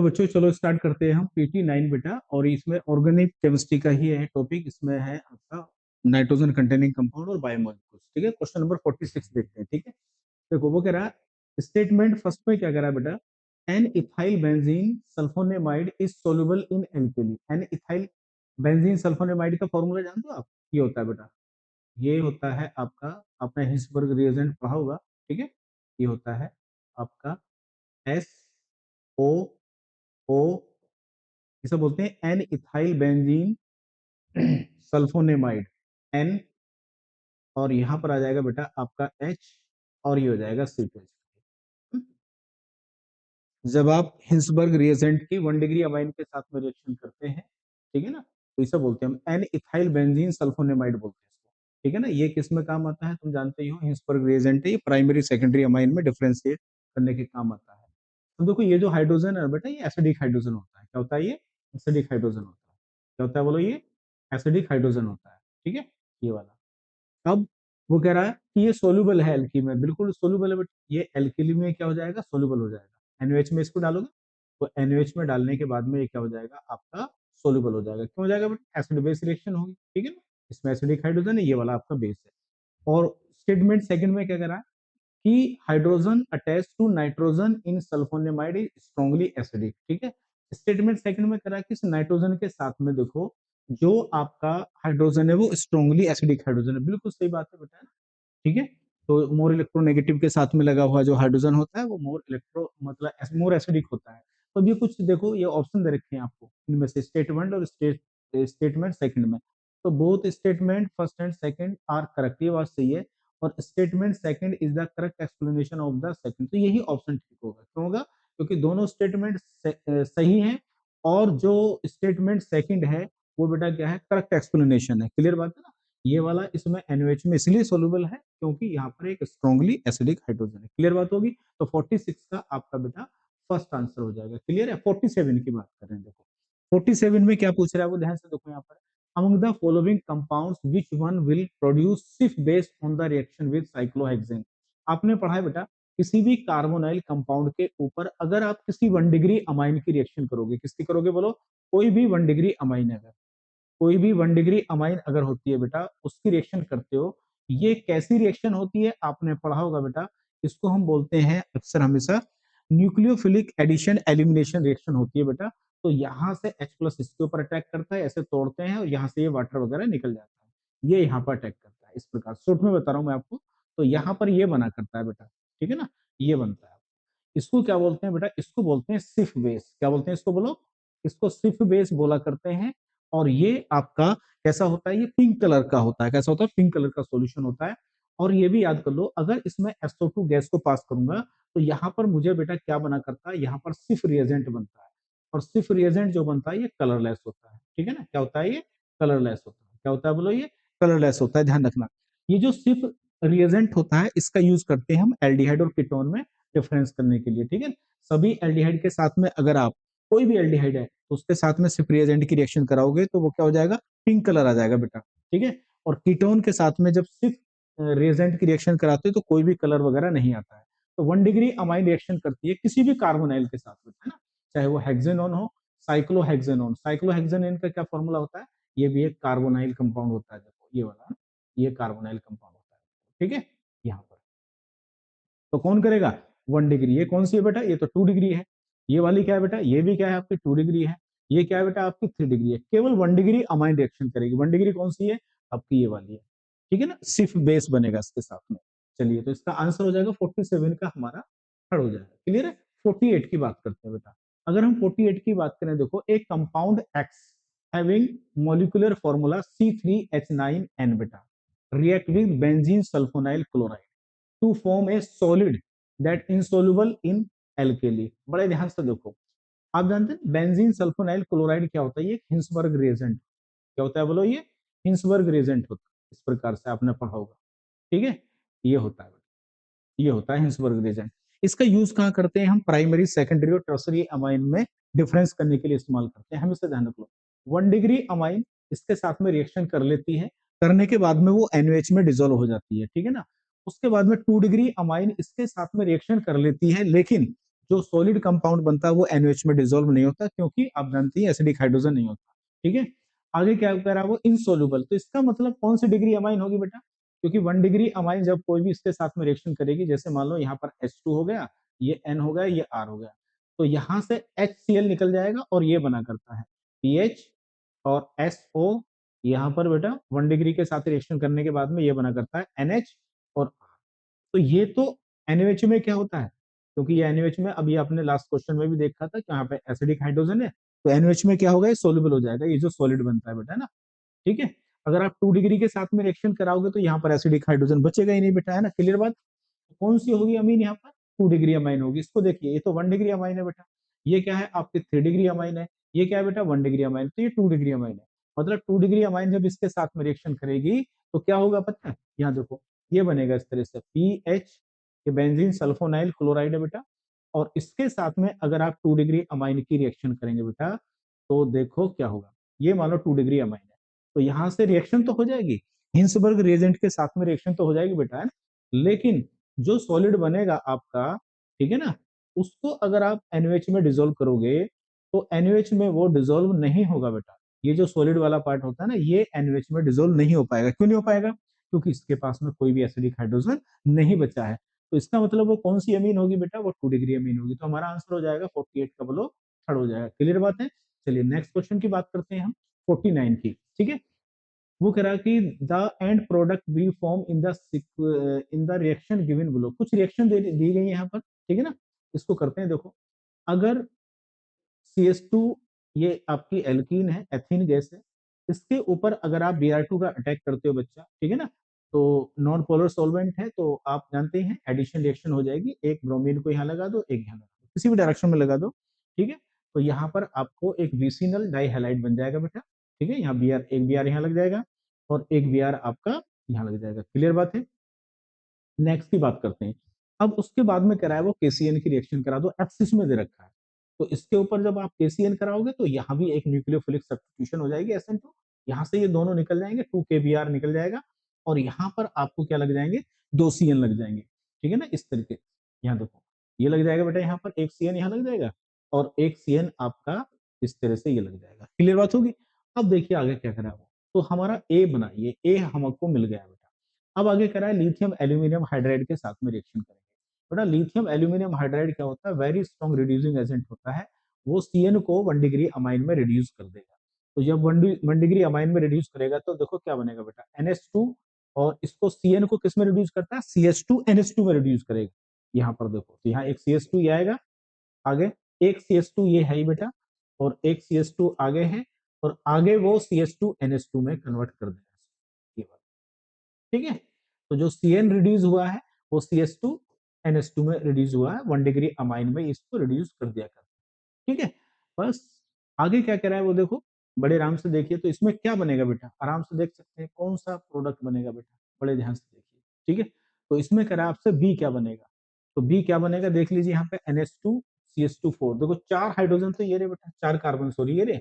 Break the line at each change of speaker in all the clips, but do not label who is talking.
बच्चों चलो स्टार्ट करते हैं हम PT9 बेटा। और इसमें ऑर्गेनिक केमिस्ट्री का ही है टॉपिक। इसमें है आपका नाइट्रोजन कंटेनिंग कंपाउंड और बायोमोलिक्यूल्स। ठीक है, क्वेश्चन नंबर 46 देखते हैं। ठीक है, देखो वो कह रहा है स्टेटमेंट फर्स्ट में क्या कह रहा है बेटा, N ethyl benzene sulfonamide is soluble in alkali. N ethyl benzene sulfonamide का फॉर्मूला जानते हो आप? ये होता है बेटा, ये होता है आपका, आपने हिंसबर्ग रिएजेंट पढ़ा होगा। ठीक है, ये होता है आपका SO, इसे बोलते हैं N ethyl benzene sulfonamide. N, और यहां पर आ जाएगा बेटा आपका H, और ये हो जाएगा C2H। जब आप हिंसबर्ग रिएजेंट की 1 डिग्री अमाइन के साथ में रिएक्शन करते हैं, ठीक है ना, तो इसे बोलते हैं हम एन इथाइल बेंजीन सल्फोनेमाइड बोलते हैं इसको। ठीक है ना, ये किस में काम आता है तुम जानते ही हो, हिंसबर्ग रिएजेंट है, ये प्राइमरी सेकेंडरी अमाइन में डिफरेंशिएट करने के काम आता है। तो देखो ये जो हाइड्रोजन है बेटा, ये एसिडिक हाइड्रोजन होता है। क्या होता है ये? एसिडिक हाइड्रोजन होता है। क्या होता है बोलो? ये एसिडिक हाइड्रोजन होता है। ठीक है, ये वाला। अब वो कह रहा है कि ये सोल्यूबल है एल्की में, बिल्कुल सोल्यूबल है, बट ये एल्किली में क्या हो जाएगा? सोल्यूबल हो जाएगा। NaOH में इसको डालोगे तो NaOH में डालने के बाद में ये क्या हो जाएगा? आपका सोल्यूबल हो जाएगा। क्यों हो जाएगा बेटा? एसिड बेस रिएक्शन होगी। ठीक है ना, इसमें एसिडिक हाइड्रोजन है, ये वाला आपका बेस है। और स्टेटमेंट सेकंड में क्या कह रहा है कि hydrogen attach to nitrogen in sulfonamide is strongly acidic. ठीक है, स्टेटमेंट सेकंड में कह रहा है कि इस नाइट्रोजन के साथ में देखो जो आपका हाइड्रोजन है वो स्ट्रांगली एसिडिक हाइड्रोजन है। बिल्कुल सही बात है बेटा। ठीक है, तो मोर इलेक्ट्रोनेगेटिव के साथ में लगा हुआ जो हाइड्रोजन होता है वो मोर इलेक्ट्रो मतलब मोर एसिडिक होता है। तो ये कुछ देखो, ये ऑप्शन दे रखे हैं आपको इनमें से, स्टेटमेंट और स्टेटमेंट सेकंड में। तो both statement first and second are correct, ये बात सही है। और statement second is the correct explanation of the second, तो यही ऑप्शन ठीक होगा। क्यों होगा? क्योंकि दोनों स्टेटमेंट सही हैं, और जो स्टेटमेंट सेकंड है वो बेटा क्या है? करेक्ट एक्सप्लेनेशन है। क्लियर बात है ना? ये वाला इसमें NaOH में इसलिए सोल्यूबल है क्योंकि यहाँ पर एक स्ट्रांगली एसिडिक हाइड्रोजन है। क्लियर बात होगी? तो 46 का आपका बेटा फर्स्ट आंसर हो जाएगा। क्लियर है? 47 की बात कर रहे हैं। देखो 47 में क्या पूछ रहा है वो ध्यान से देखो यहाँ पर, among the following compounds which one will produce Sif based on the reaction with cyclohexane। आपने पढ़ा है बेटा, किसी भी कार्बोनाइल कंपाउंड के ऊपर अगर आप किसी 1 डिग्री अमाइन की रिएक्शन करोगे, किसकी करोगे बोलो? कोई भी 1 डिग्री अमाइन, अगर कोई भी 1 डिग्री अमाइन अगर होती है बेटा, उसकी रिएक्शन करते हो, ये कैसी रिएक्शन होती है आपने पढ़ा होगा बेटा, इसको हम बोलते हैं अक्सर हमेशा न्यूक्लियोफिलिक एडिशन एलिमिनेशन रिएक्शन होती है बेटा। तो यहाँ से H+ इसके ऊपर अटैक करता है, ऐसे तोड़ते हैं और यहाँ से ये वाटर वगैरह निकल जाता है, ये यहाँ पर अटैक करता है। इस प्रकार शॉर्ट में बता रहा हूँ मैं आपको। तो यहाँ पर ये बना करता है बेटा, ठीक है ना, ये बनता है। इसको क्या बोलते हैं बेटा? इसको बोलते हैं सिफ बेस। क्या बोलते हैं इसको बोलो? इसको सिफ बेस बोला करते हैं। और ये आपका कैसा होता है? ये पिंक कलर का होता है। कैसा होता है? पिंक कलर का सॉल्यूशन होता है। और ये भी याद कर लो, अगर इसमें SO2 गैस को पास करूंगा तो यहाँ पर मुझे बेटा क्या बना करता है? यहाँ पर सिर्फ रिएजेंट बनता है। और सिर्फ रिएजेंट जो बनता है ये कलरलेस होता है। ठीक है ना, क्या होता है? ये कलरलेस होता है। क्या होता है बोलो? ये कलरलेस होता है, ध्यान रखना। ये जो सिर्फ रिएजेंट होता है इसका यूज करते हैं हम एल्डिहाइड और कीटोन में डिफरेंस करने के लिए। ठीक है, सभी एल्डिहाइड के साथ में अगर आप कोई भी एल्डिहाइड है तो उसके साथ में सिर्फ रिएजेंट की रिएक्शन कराओगे तो वो क्या हो जाएगा? पिंक कलर आ जाएगा बेटा। ठीक है, और कीटोन के साथ में जब सिर्फ रिएजेंट की रिएक्शन कराते हो तो कोई भी कलर वगैरह नहीं आता है। तो 1 डिग्री अमाइन रिएक्शन करती है किसी भी कार्बोनाइल के साथ में, है ना, चाहे वो हेक्सेनोन हो, साइक्लोहेक्सेनोन। साइक्लोहेक्सेनोन का क्या फॉर्मूला होता है? ये भी एक कार्बोनाइल कंपाउंड होता है। देखो ये वाला, ये कार्बोनाइल कंपाउंड होता है। ठीक है, यहाँ पर तो कौन करेगा? 1 डिग्री। ये कौन सी है बेटा? ये तो 2 डिग्री है। ये वाली क्या है बेटा? ये भी क्या है आपकी? 2 डिग्री है। ये क्या है बेटा? आपकी 3 डिग्री है। केवल 1 डिग्री अमाइन रिएक्शन करेगी। 1 डिग्री कौन सी है? आपकी ये वाली है। ठीक है ना, सिर्फ बेस बनेगा इसके साथ में। चलिए, तो इसका आंसर हो जाएगा 47 का हमारा थर्ड हो जाएगा। क्लियर है? 48 की बात करते हैं बेटा। अगर हम 48 की बात करें, देखो एक compound X having molecular formula C3H9N बेटा react with benzene sulfonyl chloride to form a solid that insoluble in alkali. बड़े ध्यान से देखो, आप जानते हैं बेंजीन सल्फोनाइल क्लोराइड क्या होता है? ये हिंसबर्ग रिएजेंट। क्या होता है बोलो? ये हिंसबर्ग रिएजेंट होता है। इस प्रकार से आपने पढ़ा होगा। ठीक है, ये होता है, ये होता है हिंसबर्ग रिएजेंट। इसका यूज कहाँ करते हैं हम? प्राइमरी, सेकेंडरी और टर्सरी अमाइन में डिफरेंस करने के लिए इस्तेमाल करते हैं। हमेशा ध्यान रख लो, 1 डिग्री अमाइन इसके साथ में रिएक्शन कर लेती है, करने के बाद में वो NaOH में डिजोल्व हो जाती है। ठीक है ना, उसके बाद में 2 डिग्री अमाइन इसके साथ में रिएक्शन कर लेती है, लेकिन जो सॉलिड कंपाउंड बनता है वो NaOH में डिसॉल्व नहीं होता, क्योंकि आप जानते हैं एसिडिक हाइड्रोजन नहीं होता। ठीक है, आगे क्या कह रहा है वो इनसोल्यूबल, तो इसका मतलब कौन सी डिग्री अमाइन होगी बेटा, क्योंकि 1 डिग्री अमाइन जब कोई भी इसके साथ में रिएक्शन करेगी, जैसे मान लो यहाँ पर H2 हो गया, ये N हो गया, ये R हो गया, तो यहाँ से HCl निकल जाएगा और ये बना करता है PH और SO, यहाँ पर बेटा 1 डिग्री के साथ रिएक्शन करने के बाद में ये बना करता है NH और R। तो ये तो NaOH में क्या होता है, क्योंकि ये NaOH में अभी आपने लास्ट क्वेश्चन में भी देखा था कि यहाँ पे एसिडिक हाइड्रोजन है, तो NaOH में क्या होगा, ये सोल्यूबल हो जाएगा, ये जो सॉलिड बनता है बेटा, है ना। ठीक है, अगर आप 2 डिग्री के साथ में रिएक्शन कराओगे तो यहाँ पर एसिडिक हाइड्रोजन बचेगा ही नहीं बेटा, है ना, क्लियर बात। कौन सी होगी अमीन यहाँ पर, 2 डिग्री अमाइन होगी। इसको देखिए, ये तो 1 डिग्री अमाइन है बेटा, ये क्या है आपके 3 डिग्री अमाइन है, ये क्या है बेटा 1 डिग्री अमाइन, तो ये 2 डिग्री अमाइन है। मतलब 2 डिग्री अमाइन जब इसके साथ में रिएक्शन करेगी तो क्या होगा पता है, यहाँ देखो ये बनेगा इस तरह से PH, ये बेंजीन सल्फोनाइल क्लोराइड है बेटा, और इसके साथ में अगर आप 2 डिग्री अमाइन की रिएक्शन करेंगे बेटा, तो देखो क्या होगा, ये मानो 2 डिग्री अमाइन है, तो यहाँ से रिएक्शन तो हो जाएगी, हिंसबर्ग रिएजेंट के साथ में रिएक्शन तो हो जाएगी बेटा, है ना, लेकिन जो सॉलिड बनेगा आपका, ठीक है ना, उसको अगर आप NaOH में डिसॉल्व करोगे तो NaOH में वो डिसॉल्व नहीं होगा बेटा, ये जो सॉलिड वाला पार्ट होता है ना, ये NaOH में डिसॉल्व नहीं हो पाएगा। क्यों नहीं हो पाएगा, क्योंकि इसके पास में कोई भी एसिडिक हाइड्रोजन नहीं बचा है, तो इसका मतलब वो कौन सी अमीन होगी बेटा, वो 2 डिग्री अमीन होगी, तो हमारा आंसर हो जाएगा 48 का बोलो थर्ड हो जाएगा। क्लियर बात है, चलिए नेक्स्ट क्वेश्चन की बात करते हैं हम 49 की। ठीक है, वो कह रहा है कि the end product be form in the reaction given below, कुछ रिएक्शन दी गई है यहाँ पर, ठीक है ना, इसको करते हैं। देखो, अगर CH2 ये आपकी एल्कीन है, एथीन गैस है, इसके ऊपर अगर आप Br2 का अटैक करते हो बच्चा, ठीक है ना, तो नॉन पोलर सॉल्वेंट है, तो आप जानते हैं एडिशन रिएक्शन हो जाएगी, एक ब्रोमीन को यहाँ लगा दो, एक यहाँ लगा दो, किसी भी डायरेक्शन में लगा दो, ठीक है, तो यहाँ पर आपको एक विसिनल डाइहैलाइड बन जाएगा बेटा, ठीक है, यहाँ Br, एक Br यहाँ लग जाएगा और एक Br आपका यहाँ लग जाएगा। क्लियर बात है, नेक्स्ट की बात करते हैं। अब उसके बाद में कराया वो KCN की रिएक्शन करा दो, एक्सिस में दे रखा है, तो इसके ऊपर जब आप KCN कराओगे तो यहाँ भी एक न्यूक्लियोफिलिक सब्स्टिट्यूशन हो जाएगी SN2, यहाँ से ये दोनों निकल जाएंगे, 2 KBr निकल जाएगा और यहाँ पर आपको क्या लग जाएंगे, 2 CN लग जाएंगे, ठीक है ना, इस तरीके। यहाँ देखो ये लग जाएगा बेटा, यहाँ पर एक CN यहाँ लग जाएगा और एक CN आपका इस तरह से ये लग जाएगा। क्लियर बात होगी। अब देखिए आगे क्या करा वो, तो हमारा ए बना, ये ए हमको मिल गया बेटा। अब आगे करा है लिथियम एल्यूमिनियम हाइड्राइड के साथ में रिएक्शन करेंगे। बेटा लिथियम एल्यूमिनियम हाइड्राइड क्या होता है, वेरी स्ट्रॉन्ग रिड्यूसिंग एजेंट होता है, वो CN को 1 डिग्री अमाइन में रिड्यूस कर देगा। तो जब 1 डिग्री अमाइन में रिड्यूस करेगा तो देखो क्या बनेगा बेटा, NH2, और इसको CN को किस में रिड्यूस करता है, CH2 NH2 में रिड्यूस करेगा। यहाँ पर देखो, तो यहाँ एक CH2 ये आएगा, आगे एक CH2 ये है ही बेटा, और एक CH2 आगे है, और आगे वो CH2 NH2 में कन्वर्ट कर देगा। ठीक है, तो जो CN रिड्यूस हुआ है वो CH2 NH2 में रिड्यूस हुआ है, 1 डिग्री अमाइन में इसको रिड्यूस कर दिया कर। ठीक है, बस आगे क्या कह रहा है वो देखो, बड़े आराम से देखिए, तो इसमें क्या बनेगा बेटा, आराम से देख सकते हैं कौन सा प्रोडक्ट बनेगा बेटा, बड़े ध्यान से देखिए। ठीक है, तो इसमें कह रहा है आपसे बी क्या बनेगा, तो बी क्या बनेगा देख लीजिए, यहाँ पे NH2 CH2 4, देखो 4 हाइड्रोजन तो ये रहे बेटा, 4 कार्बन सॉरी ये रहे,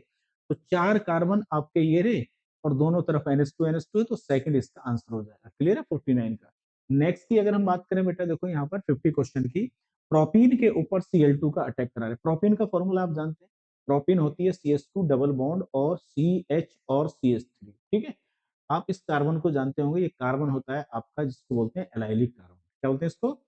तो 4 कार्बन आपके ये रहे और दोनों तरफ NH2 है, तो सेकंड इसका आंसर हो जाएगा। क्लियर है 49 का। नेक्स्ट की अगर हम बात करें बेटा, देखो यहाँ पर 50 क्वेश्चन की, प्रोपीन के ऊपर Cl2 का अटैक करा रहे। प्रोपीन का फॉर्मूला आप जानते हैं, प्रोपीन होती है CH2 डबल बॉन्ड और CH और CH3। ठीक है, आप इस कार्बन को जानते होंगे, ये कार्बन होता है आपका जिसको बोलते हैं एलाइलिक कार्बन। क्या बोलते हैं इसको,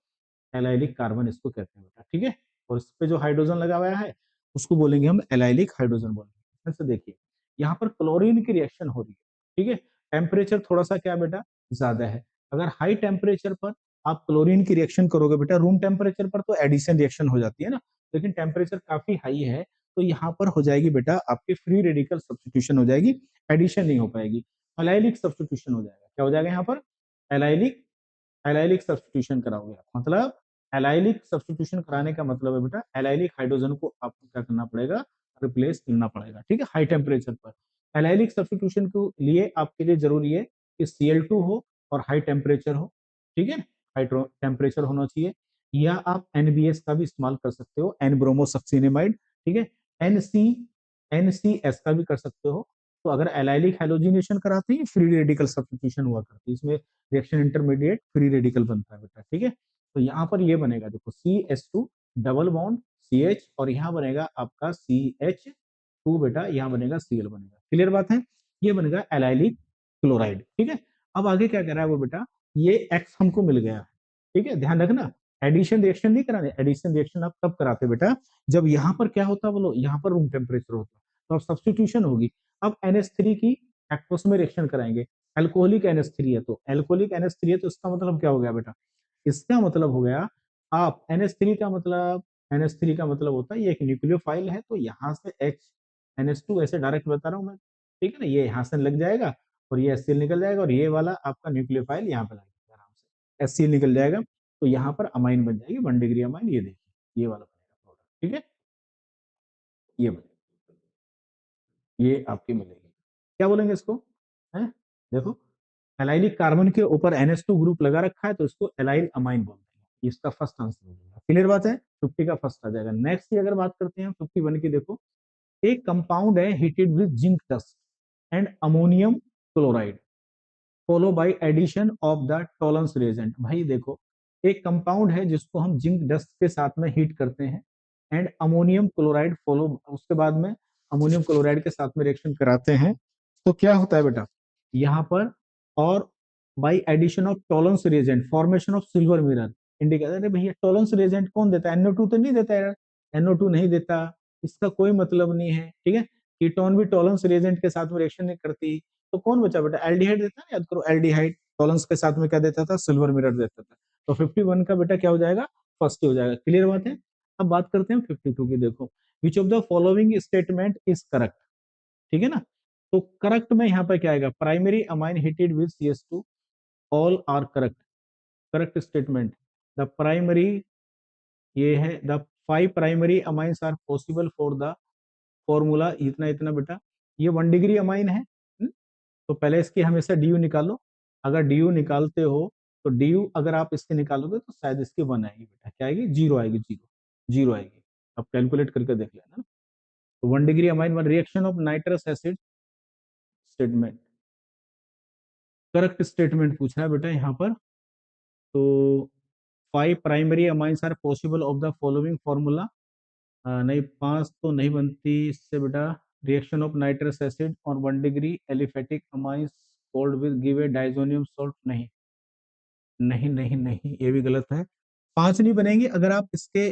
एलाइलिक कार्बन इसको कहते हैं बेटा। ठीक है, और इस पे जो हाइड्रोजन लगा हुआ है उसको बोलेंगे हम एलाइलिक हाइड्रोजन बोलेंगे। से देखिए यहाँ पर क्लोरीन की रिएक्शन हो रही है, ठीक है, टेम्परेचर थोड़ा सा क्या बेटा ज्यादा है, अगर हाई टेम्परेचर पर आप क्लोरीन की रिएक्शन करोगे बेटा, रूम टेम्परेचर पर तो एडिशन रिएक्शन हो जाती है ना, लेकिन टेम्परेचर काफी हाई है, तो यहाँ पर हो जाएगी बेटा आपकी फ्री रेडिकल सब्स्टिट्यूशन हो जाएगी, एडिशन नहीं हो पाएगी, एलाइलिक सब्स्टिट्यूशन हो जाएगा। क्या हो जाएगा यहाँ पर, एलाइलिक, एलाइलिक सब्स्टिट्यूशन कराओगे आप, मतलब एलाइलिक सब्स्टिट्यूशन कराने का मतलब है बेटा एलाइलिक हाइड्रोजन को आपको क्या करना पड़ेगा, रिप्लेस करना पड़ेगा। ठीक है, हाई टेम्परेचर पर एलाइलिक सब्स्टिट्यूशन के लिए आपके लिए जरूरी है कि Cl2 हो और हाई टेम्परेचर हो। ठीक है, हाई टेम्परेचर होना चाहिए, या आप NBS का भी इस्तेमाल कर सकते हो, एन ब्रोमोसक्सिनेमाइड। ठीक है, NC NCS का भी कर सकते हो। तो अगर एलाइलिक हैलोजिनेशन कराते हैं, फ्री रेडिकल सब्स्टिट्यूशन हुआ करती है, इसमें रिएक्शन इंटरमीडिएट फ्री रेडिकल बनता है बेटा। ठीक है, तो यहाँ पर ये बनेगा देखो CH2 डबल बॉन्ड CH और यहाँ बनेगा आपका CH2 बेटा, यहाँ बनेगा Cl बनेगा। क्लियर बात है, ये बनेगा एलाइलिक क्लोराइड। ठीक है, अब आगे क्या कर रहा है वो बेटा, ये X हमको मिल गया। ठीक है, ध्यान रखना, एडिशन रिएक्शन नहीं कराने, एडिशन रिएक्शन आप कब कराते बेटा, जब यहाँ पर क्या होता बोलो, यहाँ पर रूम टेम्परेचर होता, तो अब सब्सटीट्यूशन होगी। अब NH3 की एक्वस में रिएक्शन कराएंगे, एल्कोहलिक NH3 है, तो एल्कोहलिक NH3 है, तो इसका मतलब क्या हो गया बेटा, इसका मतलब हो गया, आप NH3 का मतलब, NH3 का मतलब होता है ये एक न्यूक्लियोफाइल है, तो यहाँ से NH2 ऐसे डायरेक्ट बता रहा हूँ मैं, ठीक है ना, ये यहाँ से लग जाएगा और ये HCl निकल जाएगा, और ये वाला आपका न्यूक्लियोफाइल यहाँ पे लग जाएगा आराम से, HCl निकल जाएगा, तो यहाँ पर अमाइन बन जाएगी 1 डिग्री अमाइन, ये देखिए ये वाला बनेगा प्रोडक्ट। ठीक है, ये बनेगा, ये आपकी मिलेगी, क्या बोलेंगे इसको, है देखो, एलाइलिक कार्बन के ऊपर NH2 ग्रुप लगा रखा है, तो इसको एलाइल अमाइन बोलते हैं, इसका फर्स्ट आंसर हो जाएगा। क्लियर बात है, 50 का फर्स्ट आ जाएगा। नेक्स्ट की अगर बात करते हैं 51 की, देखो एक कंपाउंड है heated with zinc dust and ammonium chloride follow by addition of the Tollens reagent. भाई देखो, एक कंपाउंड है जिसको हम जिंक डस्ट के साथ में हीट करते हैं एंड अमोनियम क्लोराइड फॉलो, उसके बाद में अमोनियम क्लोराइड के साथ में रिएक्शन कराते हैं, तो क्या होता है बेटा यहाँ पर, और by addition of Tollens reagent formation of silver mirror indicator. अरे भैया टॉलरेंस रिएजेंट कौन देता है, NO2 तो नहीं देता यार, NO2 नहीं देता, इसका कोई मतलब नहीं है। ठीक है, कीटोन भी टॉलरेंस रिएजेंट के साथ में रिएक्शन नहीं करती, तो कौन बचा बेटा, एल्डिहाइड देता है, याद करो एल्डिहाइड टॉलरेंस के साथ में क्या देता था, सिल्वर मिरर देता था। तो 51 का बेटा क्या हो जाएगा, फर्स्ट ही हो जाएगा। क्लियर बात है, अब बात करते हैं 52 की, देखो विच of the following statement is correct. ठीक है ना, तो करेक्ट में यहाँ पे क्या आएगा, primary amine heated with CH2 all are correct, correct statement. The primary, ये है the 5 primary amines are possible for the formula इतना इतना बेटा, ये 1 डिग्री अमाइन है। तो पहले इसकी हमेशा डी यू निकालो, अगर डी यू निकालते हो तो डी यू अगर आप इसके निकालोगे तो शायद इसकी 1 आएगी बेटा, क्या आएगी, 0 आएगी, जीरो आएगी। अब कैलकुलेट करके देख लेना। तो 1 degree amine, one reaction of nitrous acid, statement correct statement पूछा है बेटा यहाँ पर। तो 5 primary amines are possible of the following formula, नहीं 5 तो नहीं बनती इससे बेटा, रिएक्शन ऑफ नाइट्रस एसिड और 1 degree aliphatic amines cold with give a diazonium salt, नहीं नहीं नहीं नहीं, ये भी गलत है। 5 नहीं बनेंगे अगर आप इसके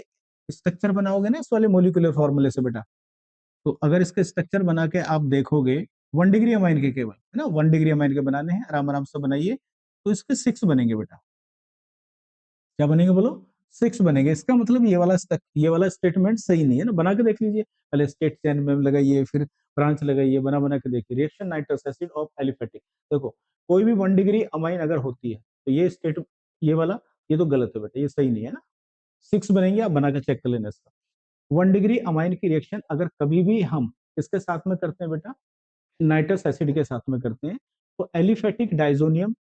स्ट्रक्चर बनाओगे ना इस वाले मोलिकुलर फॉर्मूले से बेटा, तो अगर इसके स्ट्रक्चर बना के आप देखोगे 1 डिग्री अमाइन के केवल, है ना, 1 डिग्री अमाइन के बनाने हैं, आराम आराम से बनाइए, तो इसके 6 बनेंगे बेटा। क्या बनेंगे बोलो, 6 बनेंगे। इसका मतलब ये वाला स्टेटमेंट सही नहीं है ना, बना के देख लीजिए, पहले स्टेट चेन में लगाइए, फिर ब्रांच लगाइए, बना बना के देखिए, reaction nitrous acid of aliphatic. देखो कोई भी 1 डिग्री अमाइन अगर होती है तो ये स्टेट, ये वाला, ये तो गलत है बेटा, ये सही नहीं है ना, 6 बनेंगे, आप बना के चेक कर लेना इसका। 1 डिग्री अमाइन की रिएक्शन अगर कभी भी हम इसके साथ में करते हैं बेटा, नाइट्रस एसिड के साथ में करते हैं, तो एलिफेटिक डाइजोनियम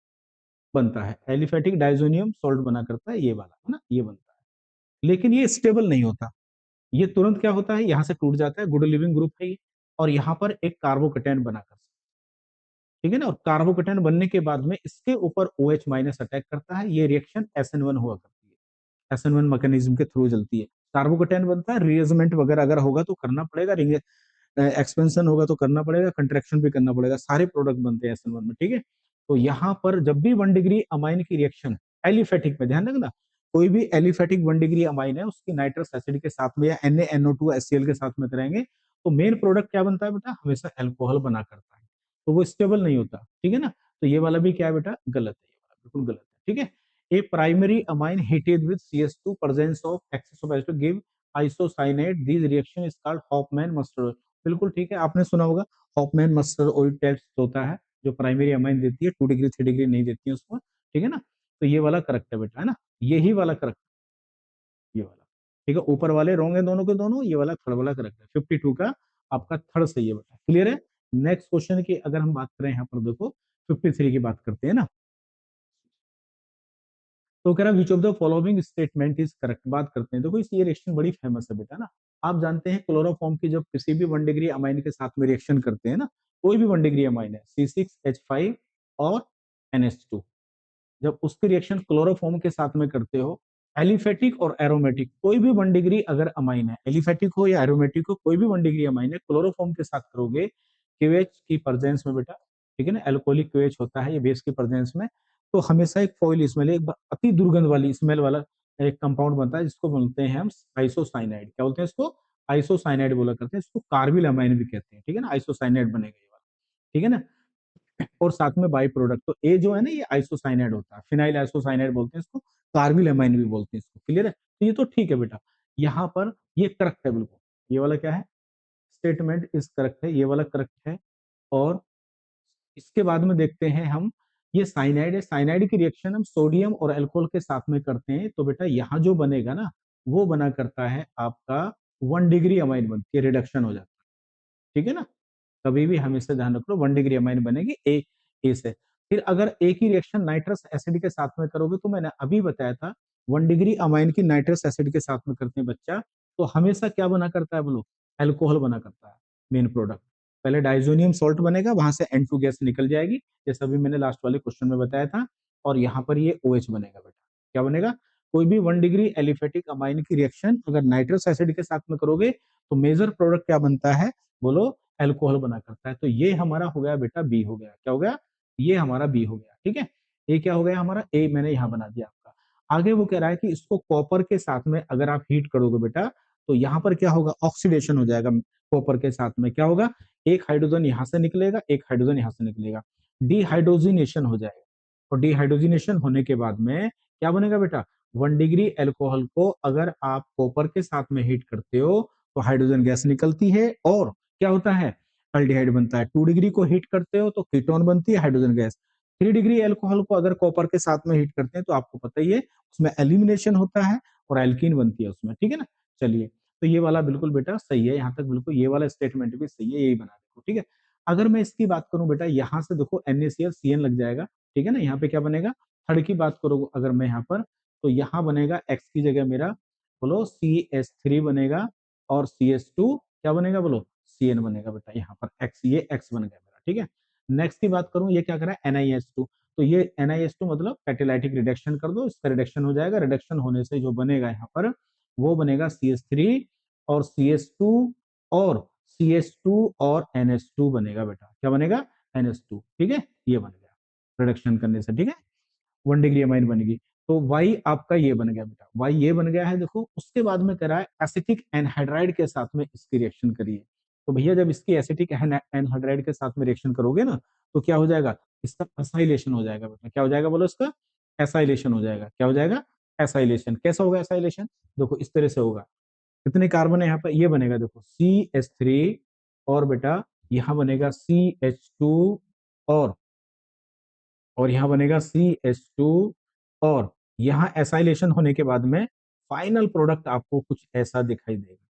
बनता है, एलिफेटिक डाइजोनियम सॉल्ट बना करता है, ये वाला है ना, ये बनता है। लेकिन ये स्टेबल नहीं होता, ये तुरंत क्या होता है, यहाँ से टूट जाता है, गुड लिविंग ग्रुप है ये, और यहाँ पर एक कार्बोकेटायन बना कर, ठीक है ना, और कार्बोकेटायन बनने के बाद में इसके ऊपर OH माइनस अटैक करता है, ये रिएक्शन SN1 हुआ करती है, SN1 मैकेनिज्म के थ्रू चलती है, कार्बोकेटायन बनता है, रीअरेंजमेंट वगैरह अगर होगा तो करना पड़ेगा, रिंग एक्सपेंशन होगा तो करना पड़ेगा, कंट्रैक्शन भी करना पड़ेगा, सारे प्रोडक्ट बनते हैं SN1 में। ठीक है, तो यहाँ पर जब भी 1 डिग्री अमाइन की रिएक्शन एलिफेटिक में, ध्यान रखना, कोई भी एलिफेटिक 1 डिग्री अमाइन है उसकी नाइट्रस एसिड के साथ में या NaNO2 HCl के साथ में करेंगे, तो मेन प्रोडक्ट क्या बनता है बेटा, हमेशा अल्कोहल बना करता है, तो वो स्टेबल नहीं होता। ठीक है ना, तो ये वाला भी क्या है बेटा, गलत है, ये वाला बिल्कुल गलत है। ठीक है, a primary amine heated with CH2 presence of excess of H2 give isocyanate, this reaction is called Hofmann mustard. बिल्कुल ठीक है, आपने सुना होगा हॉफमैन मस्टर्ड ऑयल टेस्ट होता है, जो प्राइमरी अमाइन देती है, 2 डिग्री 3 डिग्री नहीं देती है उसमें। ठीक है ना, तो ये वाला करेक्ट है बेटा, है ना, यही वाला करेक्ट, ये वाला। ठीक है, ऊपर वाले रॉन्ग है दोनों के दोनों, ये वाला थर्ड वाला करेक्ट है, 52 का आपका थर्ड सही है बेटा। क्लियर है, नेक्स्ट क्वेश्चन की अगर हम बात करें यहाँ पर, देखो 53 की बात करते हैं ना, तो कह रहा विच of the following statement is correct, बात करते हैं। देखो इस ये रिएक्शन बड़ी फेमस है बेटा ना, आप जानते हैं क्लोरोफॉर्म की जब किसी भी 1 डिग्री अमाइन के साथ में रिएक्शन करते हैं ना, कोई भी 1 डिग्री अमाइन है C6H5 और NH2, जब उसकी रिएक्शन क्लोरोफॉर्म के साथ में करते हो, एलिफेटिक और एरोमेटिक कोई भी 1 डिग्री अगर अमाइन है, एलिफेटिक हो या एरोमेटिक हो, कोई भी 1 डिग्री अमाइन है, क्लोरोफॉर्म के साथ करोगे क्यूएच की प्रेजेंस में बेटा, ठीक है ना, एल्कोहलिक क्यूएच होता है ये बेस की प्रेजेंस में, तो हमेशा एक फॉइल स्मेल, एक अति दुर्गंध वाली स्मेल वाला एक कंपाउंड बनता है जिसको बोलते हैं हम आइसोसाइनाइड। क्या बोलते हैं इसको? आइसोसाइनाइड बोला करते हैं, इसको कार्बिल अमाइन भी कहते हैं, ठीक है ना, आइसोसाइनाइड बनेगा ये वाला, ठीक है ना। और साथ में बाई प्रोडक्ट, तो ए जो है ना ये आइसोसाइनाइड होता है, फिनाइल आइसोसाइनाइड बोलते हैं इसको, कार्बिल अमाइन भी बोलते हैं इसको, क्लियर है। तो ये तो ठीक है बेटा, यहाँ पर ये करेक्ट है बिल्कुल, ये वाला क्या है, स्टेटमेंट इज करेक्ट है, ये वाला करेक्ट है। और इसके बाद में देखते हैं हम, ये साइनाइड है, साइनाइड की रिएक्शन हम सोडियम और अल्कोहल के साथ में करते हैं, तो बेटा यहाँ जो बनेगा ना वो बना करता है आपका 1 डिग्री अमाइन बनती है, रिडक्शन हो जाता है, ठीक है ना। कभी भी हमेशा ध्यान रखो 1 डिग्री अमाइन बनेगी ए से। फिर अगर एक ही रिएक्शन नाइट्रस एसिड के साथ में करोगे, तो मैंने अभी बताया था 1 डिग्री अमाइन की नाइट्रस एसिड के साथ में करते हैं बच्चा, तो हमेशा क्या बना करता है बोलो, एल्कोहल बना करता है मेन प्रोडक्ट। पहले डाइजोनियम सॉल्ट बनेगा, वहां से N2 गैस निकल जाएगी, जैसा अभी मैंने लास्ट वाले क्वेश्चन में बताया था, और यहाँ पर ये OH बनेगा बेटा। क्या बनेगा? कोई भी 1 डिग्री एलिफेटिक अमाइन की रिएक्शन अगर नाइट्रस एसिड के साथ में करोगे तो मेजर प्रोडक्ट क्या बनता है बोलो, एल्कोहल बना करता है। तो ये हमारा हो गया बेटा बी हो गया, क्या हो गया, ये हमारा बी हो गया, ठीक है। ए क्या हो गया हमारा, ए मैंने यहाँ बना दिया आपका। आगे वो कह रहा है कि इसको कॉपर के साथ में अगर आप हीट करोगे बेटा, तो यहाँ पर क्या होगा, ऑक्सीडेशन हो जाएगा। कॉपर के साथ में क्या होगा, एक हाइड्रोजन यहाँ से निकलेगा, एक हाइड्रोजन यहाँ से निकलेगा, डिहाइड्रोजिनेशन हो जाएगा। और डिहाइड्रोजिनेशन होने के बाद में क्या बनेगा बेटा, 1 डिग्री एल्कोहल को अगर आप कॉपर के साथ में हीट करते हो तो हाइड्रोजन गैस निकलती है, और क्या होता है, अल्डिहाइड बनता है। 2 डिग्री को हीट करते हो तो कीटोन बनती है, हाइड्रोजन गैस। 3 डिग्री एल्कोहल को अगर कॉपर के साथ में हीट करते हैं तो आपको पता ही है उसमें एलिमिनेशन होता है और एल्कीन बनती है उसमें, ठीक है ना। चलिए, तो ये वाला बिल्कुल बेटा सही है, यहाँ तक बिल्कुल ये वाला स्टेटमेंट भी सही है, यही बना देखो, ठीक है। अगर मैं इसकी बात करूं बेटा, यहाँ से देखो NaCl CN लग जाएगा, ठीक है ना। यहाँ पे क्या बनेगा, थर्ड की बात करो अगर मैं यहाँ पर, तो यहाँ बनेगा x की जगह मेरा बोलो CH3 बनेगा, और CH2 क्या बनेगा बोलो, CN बनेगा बेटा। यहाँ पर x, ये x बन गया मेरा, ठीक है। नेक्स्ट की बात करूं, ये क्या करा है NiH2, तो ये NiH2 मतलब कैटेलाइटिक रिडक्शन कर दो, इसका रिडक्शन हो जाएगा, रिडक्शन होने से जो बनेगा यहाँ पर वो बनेगा CH3 और CH2 और CH2 और NH2 बनेगा बेटा। क्या बनेगा, NH2, ठीक है, ये बन गया रिडक्शन करने से, ठीक है, 1 डिग्री अमाइन बनेगी। तो वाई आपका ये बन गया बेटा, वाई ये बन गया है। देखो उसके बाद में कह रहा है एसिटिक एनहाइड्राइड के साथ में इसकी रिएक्शन करिए। तो भैया जब इसकी एसिटिक एनहाइड्राइड के साथ में रिएक्शन करोगे ना, तो क्या हो जाएगा, इसका एसाइलेशन हो जाएगा बेटा। क्या हो जाएगा बोलो, इसका एसाइलेशन हो जाएगा। क्या हो जाएगा, एसाइलेशन। कैसा होगा एसाइलेशन, देखो इस तरह से होगा। कितने कार्बन है यहाँ पर, ये बनेगा देखो CH3, और बेटा यहाँ बनेगा CH2, और यहाँ बनेगा CH2, और यहाँ एसाइलेशन होने के बाद में फाइनल प्रोडक्ट आपको कुछ ऐसा दिखाई देगा,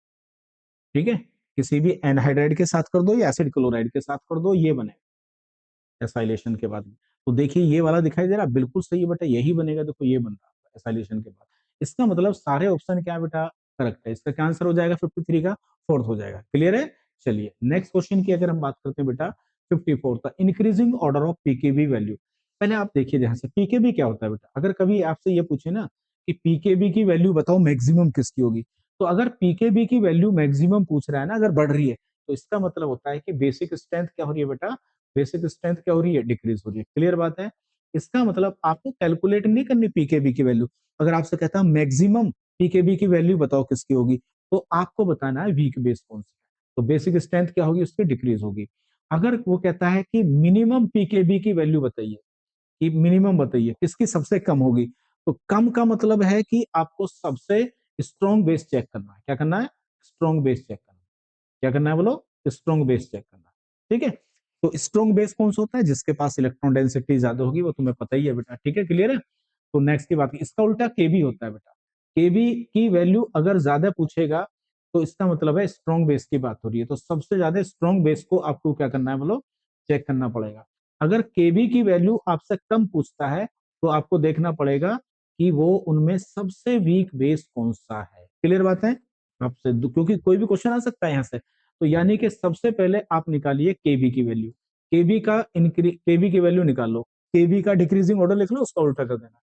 ठीक है। किसी भी एनहाइड्राइड के साथ कर दो या एसिड क्लोराइड के साथ कर दो, ये बनेगा एसाइलेशन के बाद में। तो देखिए ये वाला दिखाई दे रहा, बिल्कुल सही है बेटा, यही बनेगा। देखो ये बन रहा है एसाइलेशन के बाद। इसका मतलब सारे ऑप्शन क्या है बेटा, करेक्ट है। इसका क्या आंसर हो जाएगा, 53 का फोर्थ हो जाएगा, क्लियर है। चलिए नेक्स्ट क्वेश्चन की अगर हम बात करते हैं बेटा, 54 का increasing order of pKb value. पहले आप देखिए ध्यान से, पीकेबी क्या होता है बेटा। अगर कभी आपसे ये पूछे ना कि पीकेबी की वैल्यू बताओ मैक्सिमम किसकी होगी, तो अगर पीकेबी की वैल्यू मैक्सिमम पूछ रहा है ना, अगर बढ़ रही है, तो इसका मतलब होता है कि बेसिक स्ट्रेंथ क्या हो रही है बेटा, बेसिक स्ट्रेंथ क्या हो रही है, डिक्रीज हो रही है। क्लियर बात है। इसका मतलब आपको कैलकुलेट नहीं करनी पीकेबी की वैल्यू। अगर आपसे कहता है मैक्सिमम पीकेबी की वैल्यू बताओ किसकी होगी, तो आपको बताना है वीक बेस कौन सी है, तो बेसिक स्ट्रेंथ क्या होगी, उसकी डिक्रीज होगी। अगर वो कहता है कि मिनिमम पीकेबी की वैल्यू बताइए, कि मिनिमम बताइए किसकी सबसे कम होगी, तो कम का मतलब है कि आपको सबसे स्ट्रॉन्ग बेस चेक करना है। क्या करना है, स्ट्रॉन्ग बेस चेक करना है। क्या करना है बोलो, स्ट्रॉन्ग बेस चेक करना है, ठीक है। तो स्ट्रॉन्ग बेस कौन सा होता है, जिसके पास इलेक्ट्रॉन डेंसिटी ज्यादा होगी, वो तुम्हें पता ही है बेटा, ठीक है, क्लियर है। तो नेक्स्ट की बात, इसका उल्टा केबी होता है बेटा। केबी की वैल्यू अगर ज्यादा पूछेगा तो इसका मतलब है स्ट्रॉन्ग बेस की बात हो रही है, तो सबसे ज्यादा स्ट्रॉन्ग बेस को आपको क्या करना है बोलो, चेक करना पड़ेगा। अगर केबी की वैल्यू आपसे कम पूछता है तो आपको देखना पड़ेगा कि वो उनमें सबसे वीक बेस कौन सा है। क्लियर बात है आपसे, क्योंकि कोई भी क्वेश्चन आ सकता है यहाँ से। तो यानी कि सबसे पहले आप निकालिए केबी की वैल्यू, केबी की वैल्यू निकाल लो, केबी का डिक्रीजिंग ऑर्डर लिख लो, उसका उल्टा कर देना।